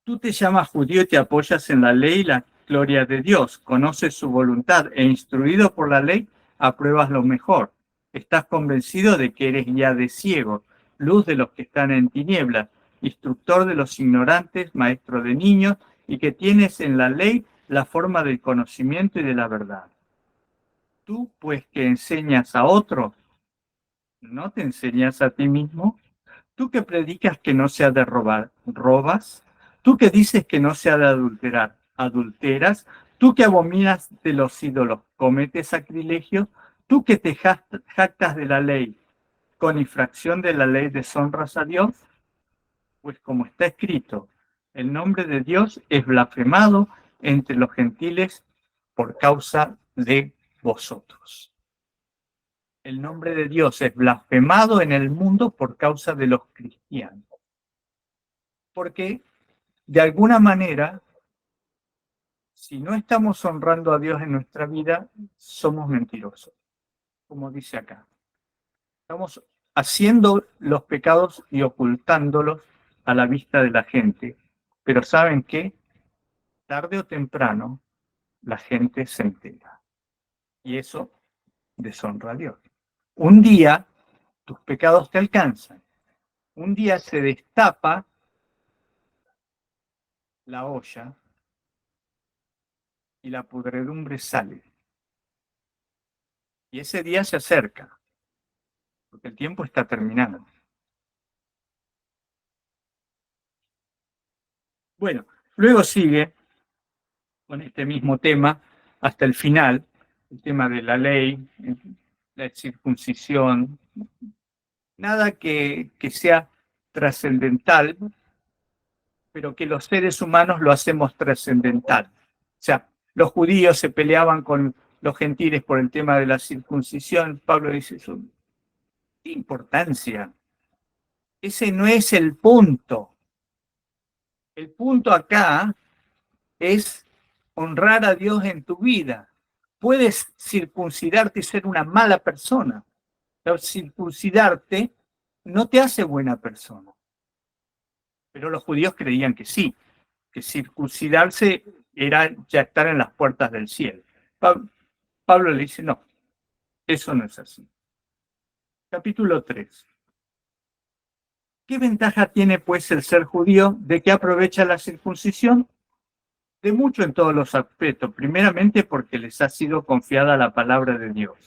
Tú te llamas judío y te apoyas en la ley y la gloria de Dios, conoces su voluntad e instruido por la ley, apruebas lo mejor. Estás convencido de que eres guía de ciegos, luz de los que están en tinieblas, instructor de los ignorantes, maestro de niños, y que tienes en la ley la forma del conocimiento y de la verdad. Tú, pues, que enseñas a otros, ¿no te enseñas a ti mismo? Tú que predicas que no se ha de robar, robas. Tú que dices que no se ha de adulterar, adulteras. Tú que abominas de los ídolos, cometes sacrilegio. Tú que te jactas de la ley, con infracción de la ley deshonras a Dios. Pues como está escrito, el nombre de Dios es blasfemado entre los gentiles por causa de vosotros. El nombre de Dios es blasfemado en el mundo por causa de los cristianos. Porque de alguna manera, si no estamos honrando a Dios en nuestra vida, somos mentirosos, como dice acá. Estamos haciendo los pecados y ocultándolos a la vista de la gente. Pero ¿saben qué? Tarde o temprano la gente se entera. Y eso deshonra a Dios. Un día tus pecados te alcanzan. Un día se destapa la olla y la pudredumbre sale. Y ese día se acerca, porque el tiempo está terminando. Bueno, luego sigue con este mismo tema hasta el final, el tema de la ley, la circuncisión, nada que sea trascendental, pero que los seres humanos lo hacemos trascendental. O sea, los judíos se peleaban con los gentiles por el tema de la circuncisión. Pablo dice, ¿qué importancia? Ese no es el punto. El punto acá es honrar a Dios en tu vida. Puedes circuncidarte y ser una mala persona, pero circuncidarte no te hace buena persona. Pero los judíos creían que sí, que circuncidarse era ya estar en las puertas del cielo. Pablo le dice, no, Eso no es así. Capítulo 3. ¿Qué ventaja tiene pues el ser judío? ¿De qué aprovecha la circuncisión? De mucho en todos los aspectos. Primeramente porque les ha sido confiada la palabra de Dios.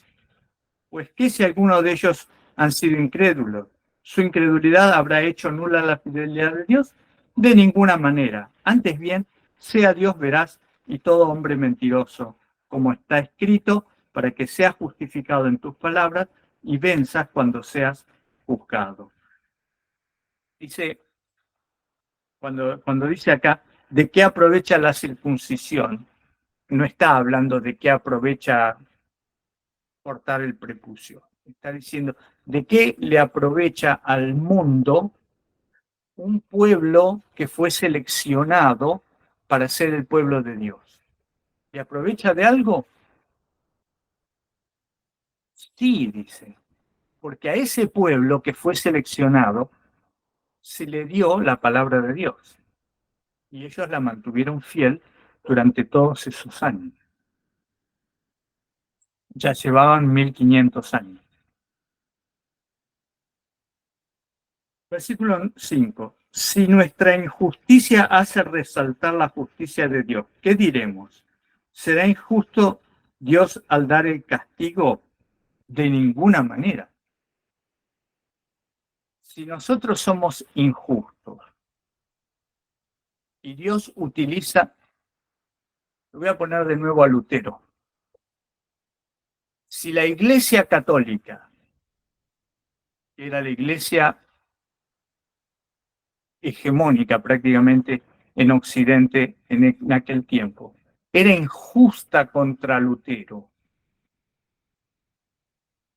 Pues que si alguno de ellos han sido incrédulos, ¿su incredulidad habrá hecho nula la fidelidad de Dios? De ninguna manera. Antes bien, sea Dios veraz y todo hombre mentiroso, como está escrito, para que seas justificado en tus palabras y venzas cuando seas juzgado. Dice, cuando dice acá, ¿de qué aprovecha la circuncisión? No está hablando de qué aprovecha cortar el prepucio. Está diciendo, ¿de qué le aprovecha al mundo un pueblo que fue seleccionado para ser el pueblo de Dios? ¿Le aprovecha de algo? Sí, dice, porque a ese pueblo que fue seleccionado se le dio la palabra de Dios y ellos la mantuvieron fiel durante todos esos años. Ya llevaban 1500 años. Versículo 5. Si nuestra injusticia hace resaltar la justicia de Dios, ¿qué diremos? ¿Será injusto Dios al dar el castigo? De ninguna manera. Si nosotros somos injustos y Dios utiliza, lo voy a poner de nuevo a Lutero, si la Iglesia Católica, que era la iglesia hegemónica prácticamente en Occidente en aquel tiempo, era injusta contra Lutero,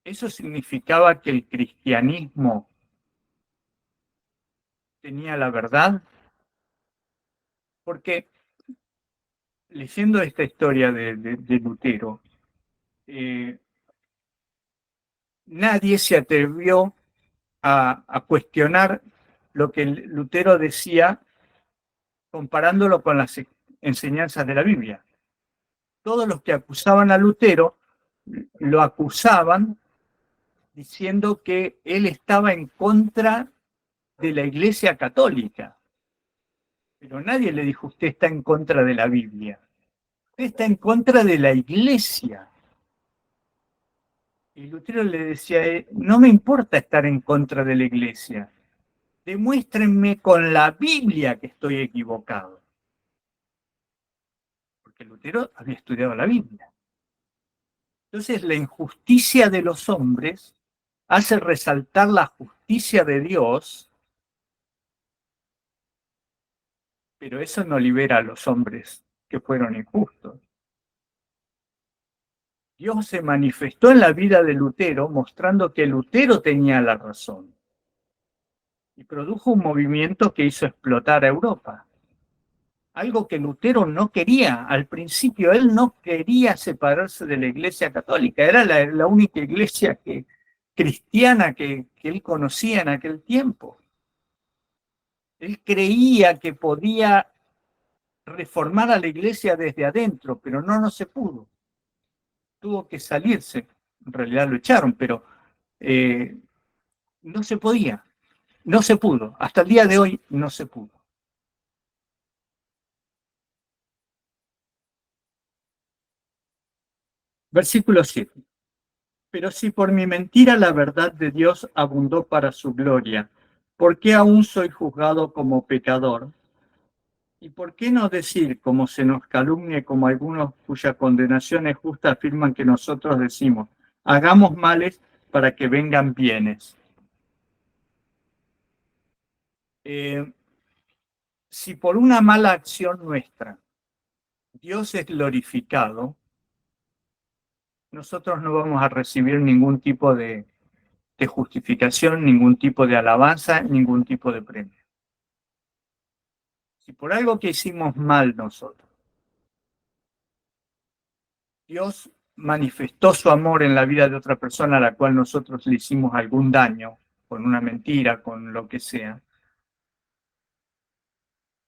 eso significaba que el cristianismo tenía la verdad, porque leyendo esta historia de Lutero, nadie se atrevió a cuestionar lo que Lutero decía comparándolo con las enseñanzas de la Biblia. Todos los que acusaban a Lutero lo acusaban diciendo que él estaba en contra de la Iglesia Católica. Pero nadie le dijo, usted está en contra de la Biblia. Usted está en contra de la Iglesia. Y Lutero le decía, no me importa estar en contra de la Iglesia. Demuéstrenme con la Biblia que estoy equivocado. Porque Lutero había estudiado la Biblia. Entonces, la injusticia de los hombres hace resaltar la justicia de Dios, pero eso no libera a los hombres que fueron injustos. Dios se manifestó en la vida de Lutero mostrando que Lutero tenía la razón y produjo un movimiento que hizo explotar a Europa. Algo que Lutero no quería. Al principio él no quería separarse de la Iglesia Católica. Era la única iglesia cristiana que él conocía en aquel tiempo. Él creía que podía reformar a la Iglesia desde adentro, pero no se pudo. Tuvo que salirse. En realidad lo echaron, pero no se podía. No se pudo. Hasta el día de hoy no se pudo. Versículo 7. Pero si por mi mentira la verdad de Dios abundó para su gloria, ¿por qué aún soy juzgado como pecador? ¿Y por qué no decir, como se nos calumnie, como algunos cuya condenación es justa afirman que nosotros decimos, hagamos males para que vengan bienes? Si por una mala acción nuestra Dios es glorificado, nosotros no vamos a recibir ningún tipo de justificación, ningún tipo de alabanza, ningún tipo de premio. Si por algo que hicimos mal nosotros, Dios manifestó su amor en la vida de otra persona a la cual nosotros le hicimos algún daño, con una mentira, con lo que sea,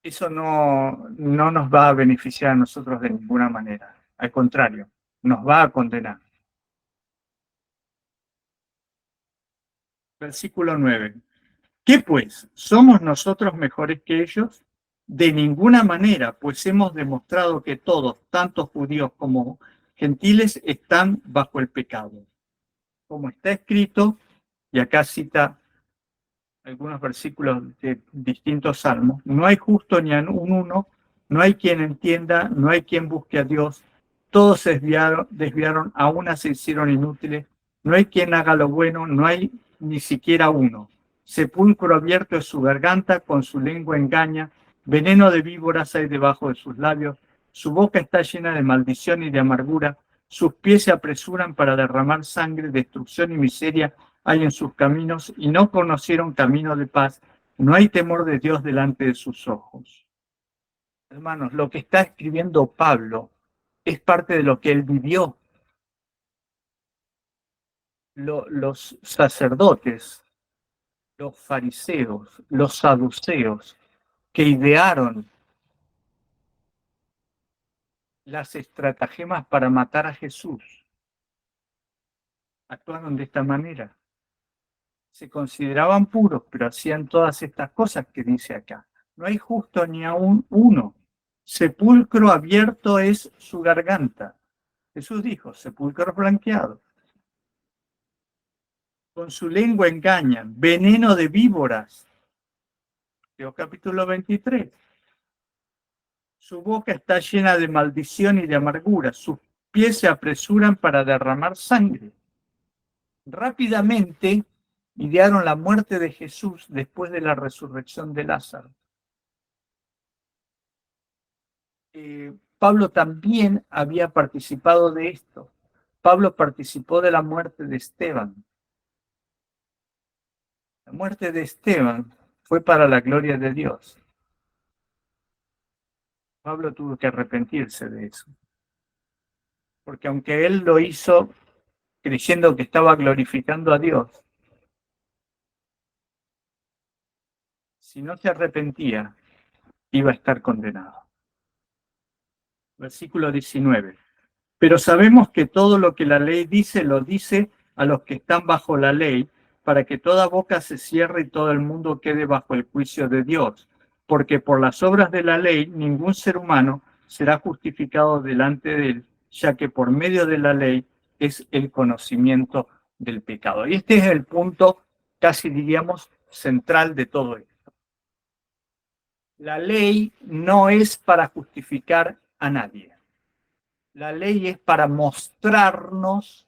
eso no nos va a beneficiar a nosotros de ninguna manera. Al contrario, nos va a condenar. Versículo 9. ¿Qué pues? ¿Somos nosotros mejores que ellos? De ninguna manera, pues hemos demostrado que todos, tanto judíos como gentiles, están bajo el pecado. Como está escrito, y acá cita algunos versículos de distintos salmos, no hay justo ni un uno, no hay quien entienda, no hay quien busque a Dios, todos se desviaron, a una se hicieron inútiles, no hay quien haga lo bueno, no hay ni siquiera uno. Sepulcro abierto es su garganta, con su lengua engaña, veneno de víboras hay debajo de sus labios, su boca está llena de maldición y de amargura, sus pies se apresuran para derramar sangre, destrucción y miseria hay en sus caminos, y no conocieron camino de paz. No hay temor de Dios delante de sus ojos. Hermanos, lo que está escribiendo Pablo es parte de lo que él vivió. Los sacerdotes, los fariseos, los saduceos, que idearon las estratagemas para matar a Jesús, actuaron de esta manera. Se consideraban puros, pero hacían todas estas cosas que dice acá. No hay justo ni aún uno. Sepulcro abierto es su garganta. Jesús dijo, sepulcro blanqueado. Con su lengua engañan, veneno de víboras. Mateo capítulo 23. Su boca está llena de maldición y de amargura. Sus pies se apresuran para derramar sangre. Rápidamente idearon la muerte de Jesús después de la resurrección de Lázaro. Pablo también había participado de esto. Pablo participó de la muerte de Esteban. La muerte de Esteban fue para la gloria de Dios. Pablo tuvo que arrepentirse de eso. Porque aunque él lo hizo creyendo que estaba glorificando a Dios, si no se arrepentía, iba a estar condenado. Versículo 19. Pero sabemos que todo lo que la ley dice, lo dice a los que están bajo la ley, para que toda boca se cierre y todo el mundo quede bajo el juicio de Dios. Porque por las obras de la ley ningún ser humano será justificado delante de él, ya que por medio de la ley es el conocimiento del pecado. Y este es el punto, casi diríamos, central de todo esto. La ley no es para justificar a nadie. La ley es para mostrarnos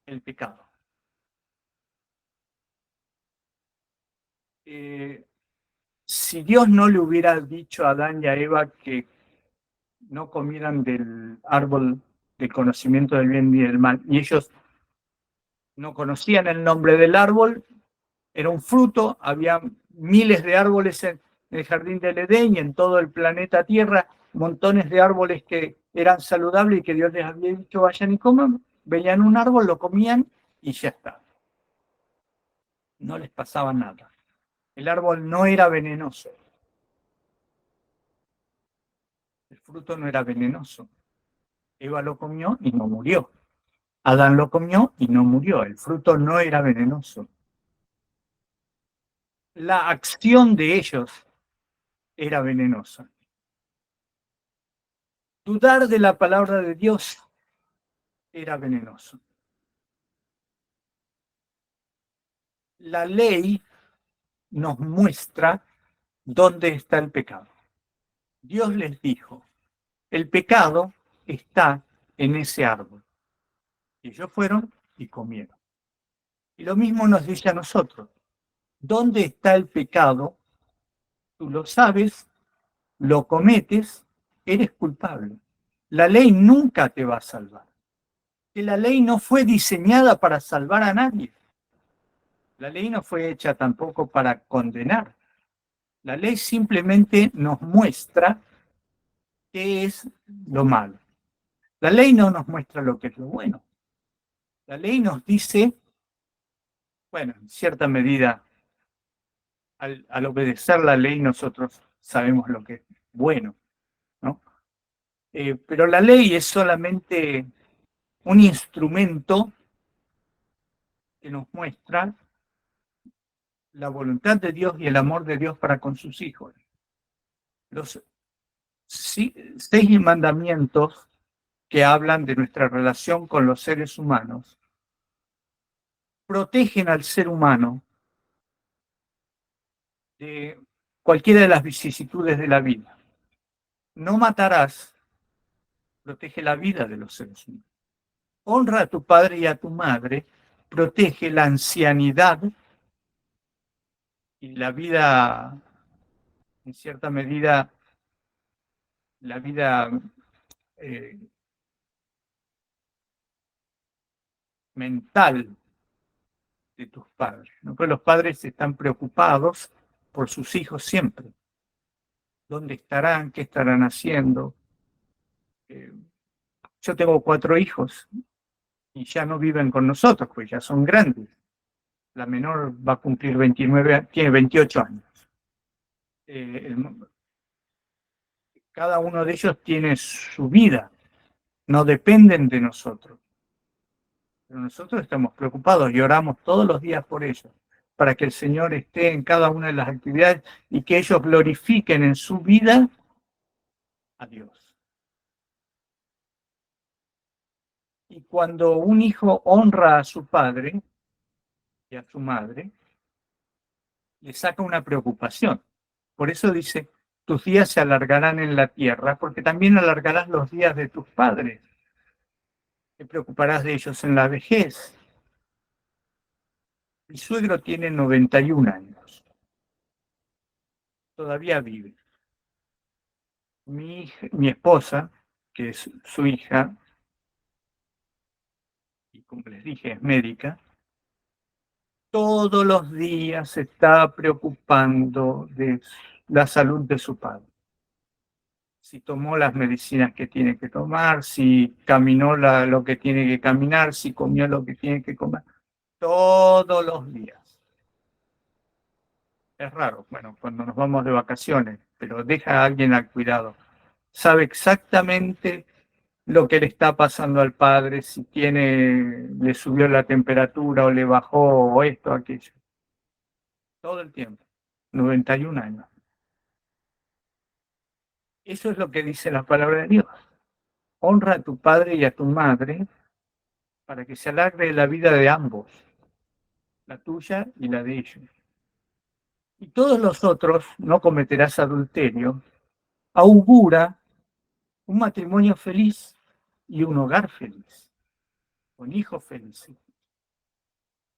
el pecado. Si Dios no le hubiera dicho a Adán y a Eva que no comieran del árbol del conocimiento del bien y del mal, y ellos no conocían el nombre del árbol, era un fruto, había miles de árboles en el jardín del Edén y en todo el planeta Tierra, montones de árboles que eran saludables y que Dios les había dicho vayan y coman, veían un árbol, lo comían y ya está. No les pasaba nada. El árbol no era venenoso. El fruto no era venenoso. Eva lo comió y no murió. Adán lo comió y no murió. El fruto no era venenoso. La acción de ellos era venenosa. Dudar de la palabra de Dios era venenoso. La ley nos muestra dónde está el pecado. Dios les dijo, el pecado está en ese árbol. Y ellos fueron y comieron. Y lo mismo nos dice a nosotros. ¿Dónde está el pecado? Tú lo sabes, lo cometes, eres culpable. La ley nunca te va a salvar. Que la ley no fue diseñada para salvar a nadie. La ley no fue hecha tampoco para condenar. La ley simplemente nos muestra qué es lo malo. La ley no nos muestra lo que es lo bueno. La ley nos dice, bueno, en cierta medida, al obedecer la ley nosotros sabemos lo que es bueno, ¿no? Pero la ley es solamente un instrumento que nos muestra la voluntad de Dios y el amor de Dios para con sus hijos. Los 6 mandamientos que hablan de nuestra relación con los seres humanos protegen al ser humano de cualquiera de las vicisitudes de la vida. No matarás, protege la vida de los seres humanos. Honra a tu padre y a tu madre, protege la ancianidad y la vida, en cierta medida, la vida eh, mental de tus padres, ¿no? Porque los padres están preocupados por sus hijos siempre. ¿Dónde estarán? ¿Qué estarán haciendo? Eh, yo tengo 4 hijos y ya no viven con nosotros, pues ya son grandes. La menor va a cumplir 29, tiene 28 años. Eh, cada uno de ellos tiene su vida, no dependen de nosotros. Pero nosotros estamos preocupados y oramos todos los días por ellos, para que el Señor esté en cada una de las actividades y que ellos glorifiquen en su vida a Dios. Y cuando un hijo honra a su padre y a su madre, le saca una preocupación. Por eso dice, tus días se alargarán en la tierra, porque también alargarás los días de tus padres. Te preocuparás de ellos en la vejez. Mi suegro tiene 91 años. Todavía vive. Mi esposa, que es su hija, y como les dije, es médica, todos los días se está preocupando de la salud de su padre. Si tomó las medicinas que tiene que tomar, si caminó lo que tiene que caminar, si comió lo que tiene que comer, todos los días. Es raro, bueno, cuando nos vamos de vacaciones, pero deja a alguien al cuidado. Sabe exactamente lo que le está pasando al padre, si le subió la temperatura o le bajó o esto o aquello. Todo el tiempo. 91 años. Eso es lo que dice la palabra de Dios. Honra a tu padre y a tu madre para que se alargue la vida de ambos, la tuya y la de ellos. Y todos los otros, no cometerás adulterio, augura un matrimonio feliz y un hogar feliz, con hijos felices,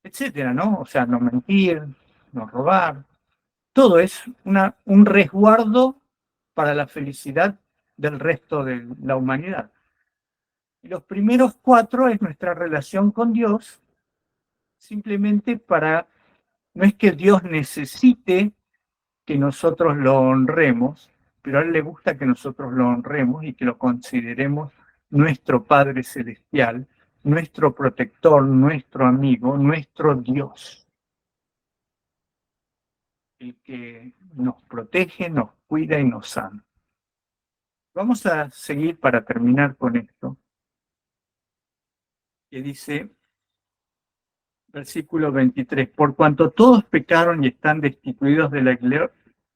etcétera, ¿no? O sea, no mentir, no robar. Todo es un resguardo para la felicidad del resto de la humanidad. Y los primeros 4 es nuestra relación con Dios, simplemente no es que Dios necesite que nosotros lo honremos, pero a Él le gusta que nosotros lo honremos y que lo consideremos nuestro Padre Celestial, nuestro protector, nuestro amigo, nuestro Dios, el que nos protege, nos cuida y nos ama. Vamos a seguir para terminar con esto, que dice, versículo 23, por cuanto todos pecaron y están destituidos de la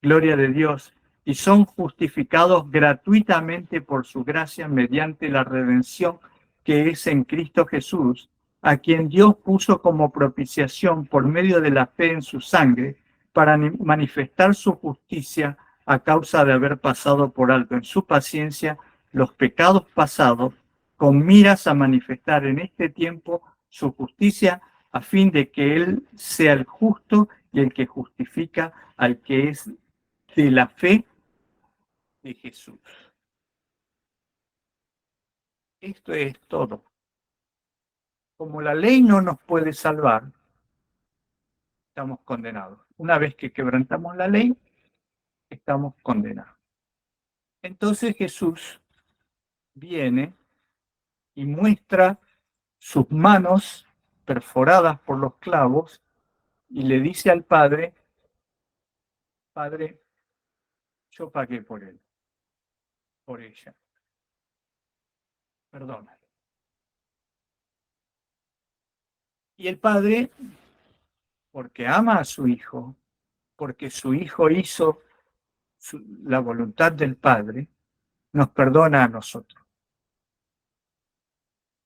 gloria de Dios y son justificados gratuitamente por su gracia mediante la redención que es en Cristo Jesús, a quien Dios puso como propiciación por medio de la fe en su sangre para manifestar su justicia a causa de haber pasado por alto en su paciencia los pecados pasados, con miras a manifestar en este tiempo su justicia, a fin de que Él sea el justo y el que justifica al que es de la fe de Jesús. Esto es todo. Como la ley no nos puede salvar, estamos condenados. Una vez que quebrantamos la ley, estamos condenados. Entonces Jesús viene y muestra sus manos perforadas por los clavos y le dice al Padre, Padre, yo pagué por él, por ella. Perdona. Y el Padre porque ama a su Hijo, porque su Hijo hizo la voluntad del Padre, nos perdona a nosotros.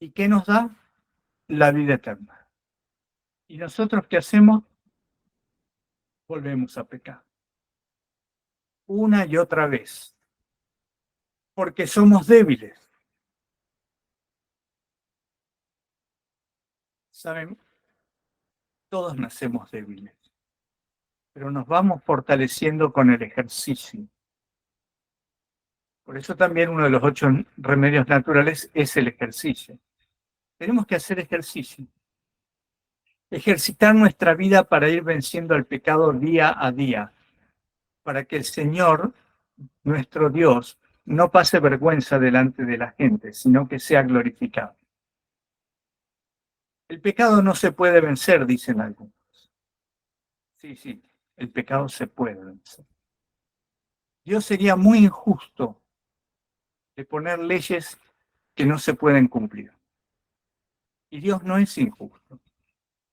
¿Y qué nos da? La vida eterna. ¿Y nosotros qué hacemos? Volvemos a pecar. Una y otra vez. Porque somos débiles. ¿Saben? Todos nacemos débiles. Pero nos vamos fortaleciendo con el ejercicio. Por eso también uno de los 8 remedios naturales es el ejercicio. Tenemos que hacer ejercicio. Ejercitar nuestra vida para ir venciendo el pecado día a día, para que el Señor, nuestro Dios, no pase vergüenza delante de la gente, sino que sea glorificado. El pecado no se puede vencer, dicen algunos. Sí, el pecado se puede vencer. Dios sería muy injusto de poner leyes que no se pueden cumplir. Y Dios no es injusto.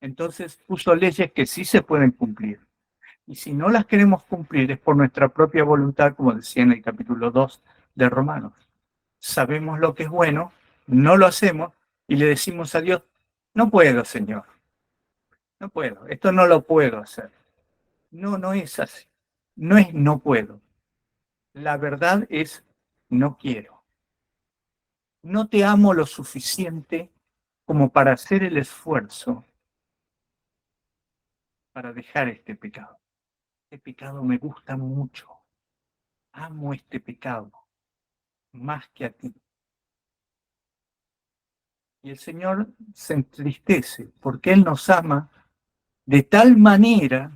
Entonces puso leyes que sí se pueden cumplir. Y si no las queremos cumplir es por nuestra propia voluntad, como decía en el capítulo 2 de Romanos. Sabemos lo que es bueno, no lo hacemos y le decimos a Dios, no puedo, Señor, no puedo, esto no lo puedo hacer. No, no es así. No es no puedo. La verdad es no quiero. No te amo lo suficiente como para hacer el esfuerzo para dejar este pecado. Este pecado me gusta mucho. Amo este pecado más que a ti. Y el Señor se entristece porque Él nos ama de tal manera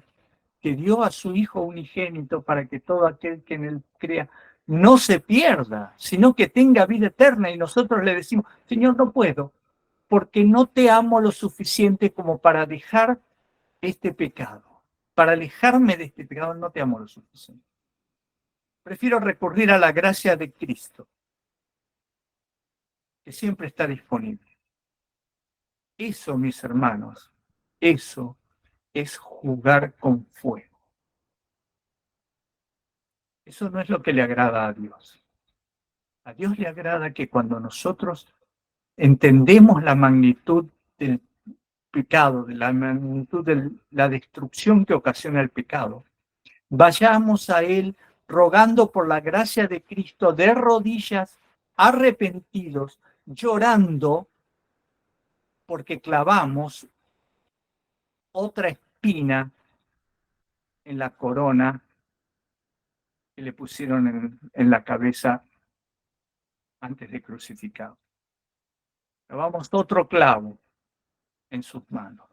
que dio a su Hijo unigénito para que todo aquel que en Él crea no se pierda, sino que tenga vida eterna. Y nosotros le decimos, Señor, no puedo, porque no te amo lo suficiente como para dejar este pecado. Para alejarme de este pecado no te amo lo suficiente. Prefiero recurrir a la gracia de Cristo, que siempre está disponible. Eso, mis hermanos, eso es jugar con fuego. Eso no es lo que le agrada a Dios. A Dios le agrada que cuando nosotros entendemos la magnitud del pecado, de la magnitud de la destrucción que ocasiona el pecado, vayamos a Él rogando por la gracia de Cristo de rodillas, arrepentidos, llorando, porque clavamos otra espina en la corona que le pusieron en la cabeza antes de crucificado. Clavamos otro clavo en sus manos.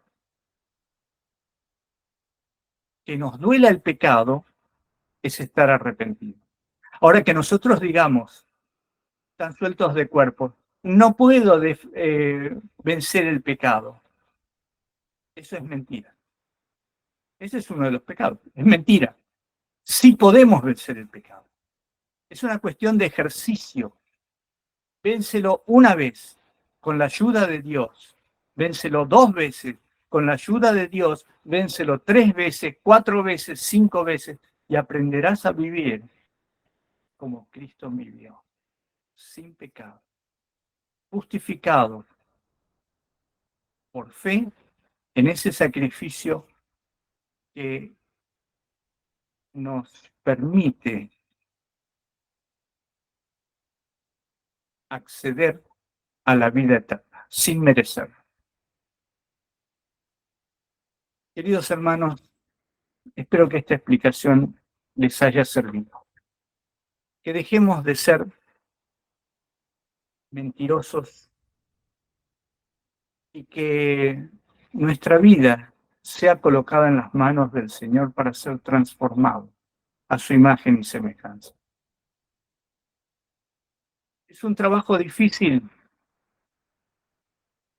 Que nos duela el pecado es estar arrepentido. Ahora que nosotros digamos, tan sueltos de cuerpo, no puedo vencer el pecado. Eso es mentira. Ese es uno de los pecados. Es mentira. Sí podemos vencer el pecado. Es una cuestión de ejercicio. Vénselo una vez con la ayuda de Dios. Vénselo 2 veces con la ayuda de Dios. Vénselo 3 veces, 4 veces, 5 veces y aprenderás a vivir como Cristo vivió, sin pecado, justificado por fe en ese sacrificio que nos permite acceder a la vida eterna, sin merecerlo. Queridos hermanos, espero que esta explicación les haya servido. Que dejemos de ser mentirosos y que nuestra vida sea colocada en las manos del Señor para ser transformado a su imagen y semejanza. ¿Es un trabajo difícil?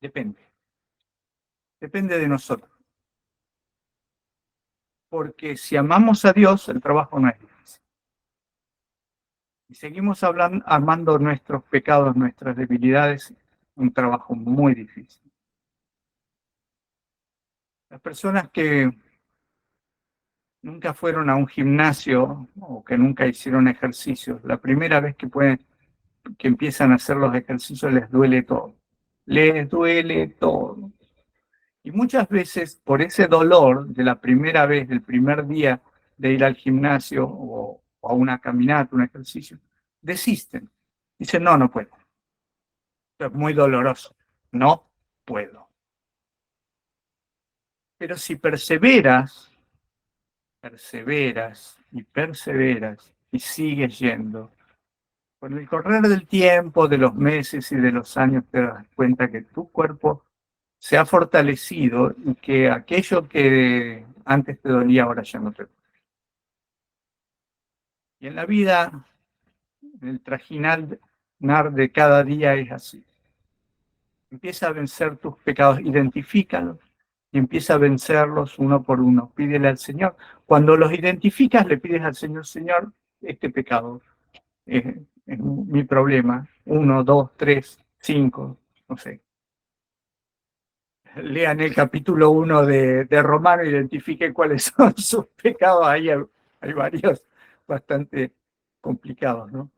Depende. Depende de nosotros. Porque si amamos a Dios, el trabajo no es difícil. Y seguimos amando nuestros pecados, nuestras debilidades, un trabajo muy difícil. Las personas que nunca fueron a un gimnasio o que nunca hicieron ejercicios, la primera vez que empiezan a hacer los ejercicios les duele todo. Les duele todo. Y muchas veces por ese dolor de la primera vez, del primer día de ir al gimnasio o a una caminata, un ejercicio, desisten. Dicen, no, no puedo. Es muy doloroso. No puedo. Pero si perseveras y perseveras y sigues yendo, con el correr del tiempo, de los meses y de los años, te das cuenta que tu cuerpo se ha fortalecido y que aquello que antes te dolía ahora ya no te duele. Y en la vida, el trajinar de cada día es así. Empieza a vencer tus pecados, identifícalos y empieza a vencerlos uno por uno. Pídele al Señor. Cuando los identificas, le pides al Señor, Señor, este pecado es mi problema. 1, 2, 3, 5, no sé. Lean el capítulo 1 de Romano, identifiquen cuáles son sus pecados. Ahí hay varios bastante complicados, ¿no?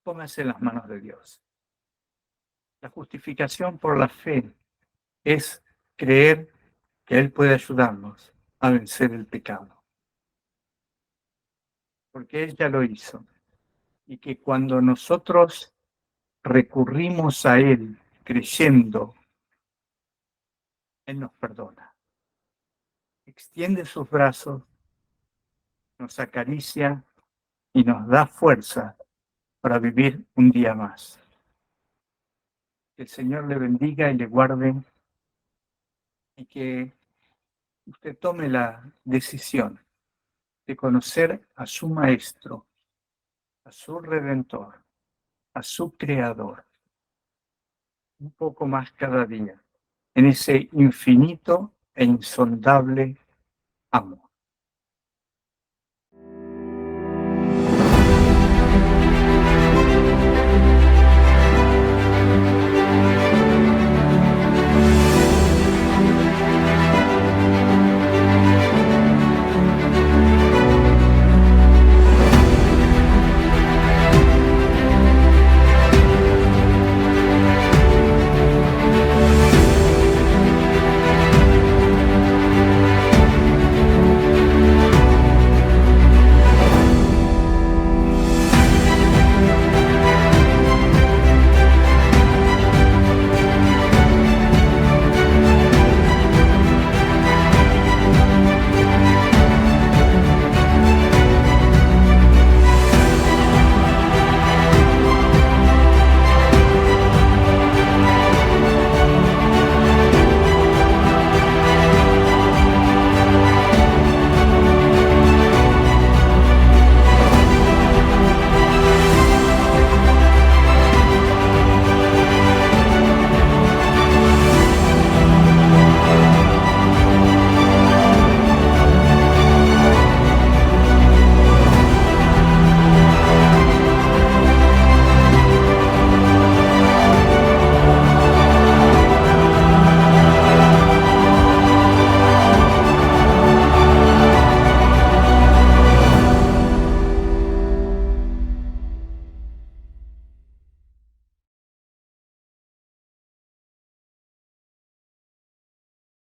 Póngase en las manos de Dios. La justificación por la fe es creer que Él puede ayudarnos a vencer el pecado. Porque Él ya lo hizo. Y que cuando nosotros recurrimos a Él creyendo, Él nos perdona. Extiende sus brazos, nos acaricia y nos da fuerza para vivir un día más. Que el Señor le bendiga y le guarde y que usted tome la decisión de conocer a su Maestro, a su Redentor, a su Creador, un poco más cada día, en ese infinito e insondable amor.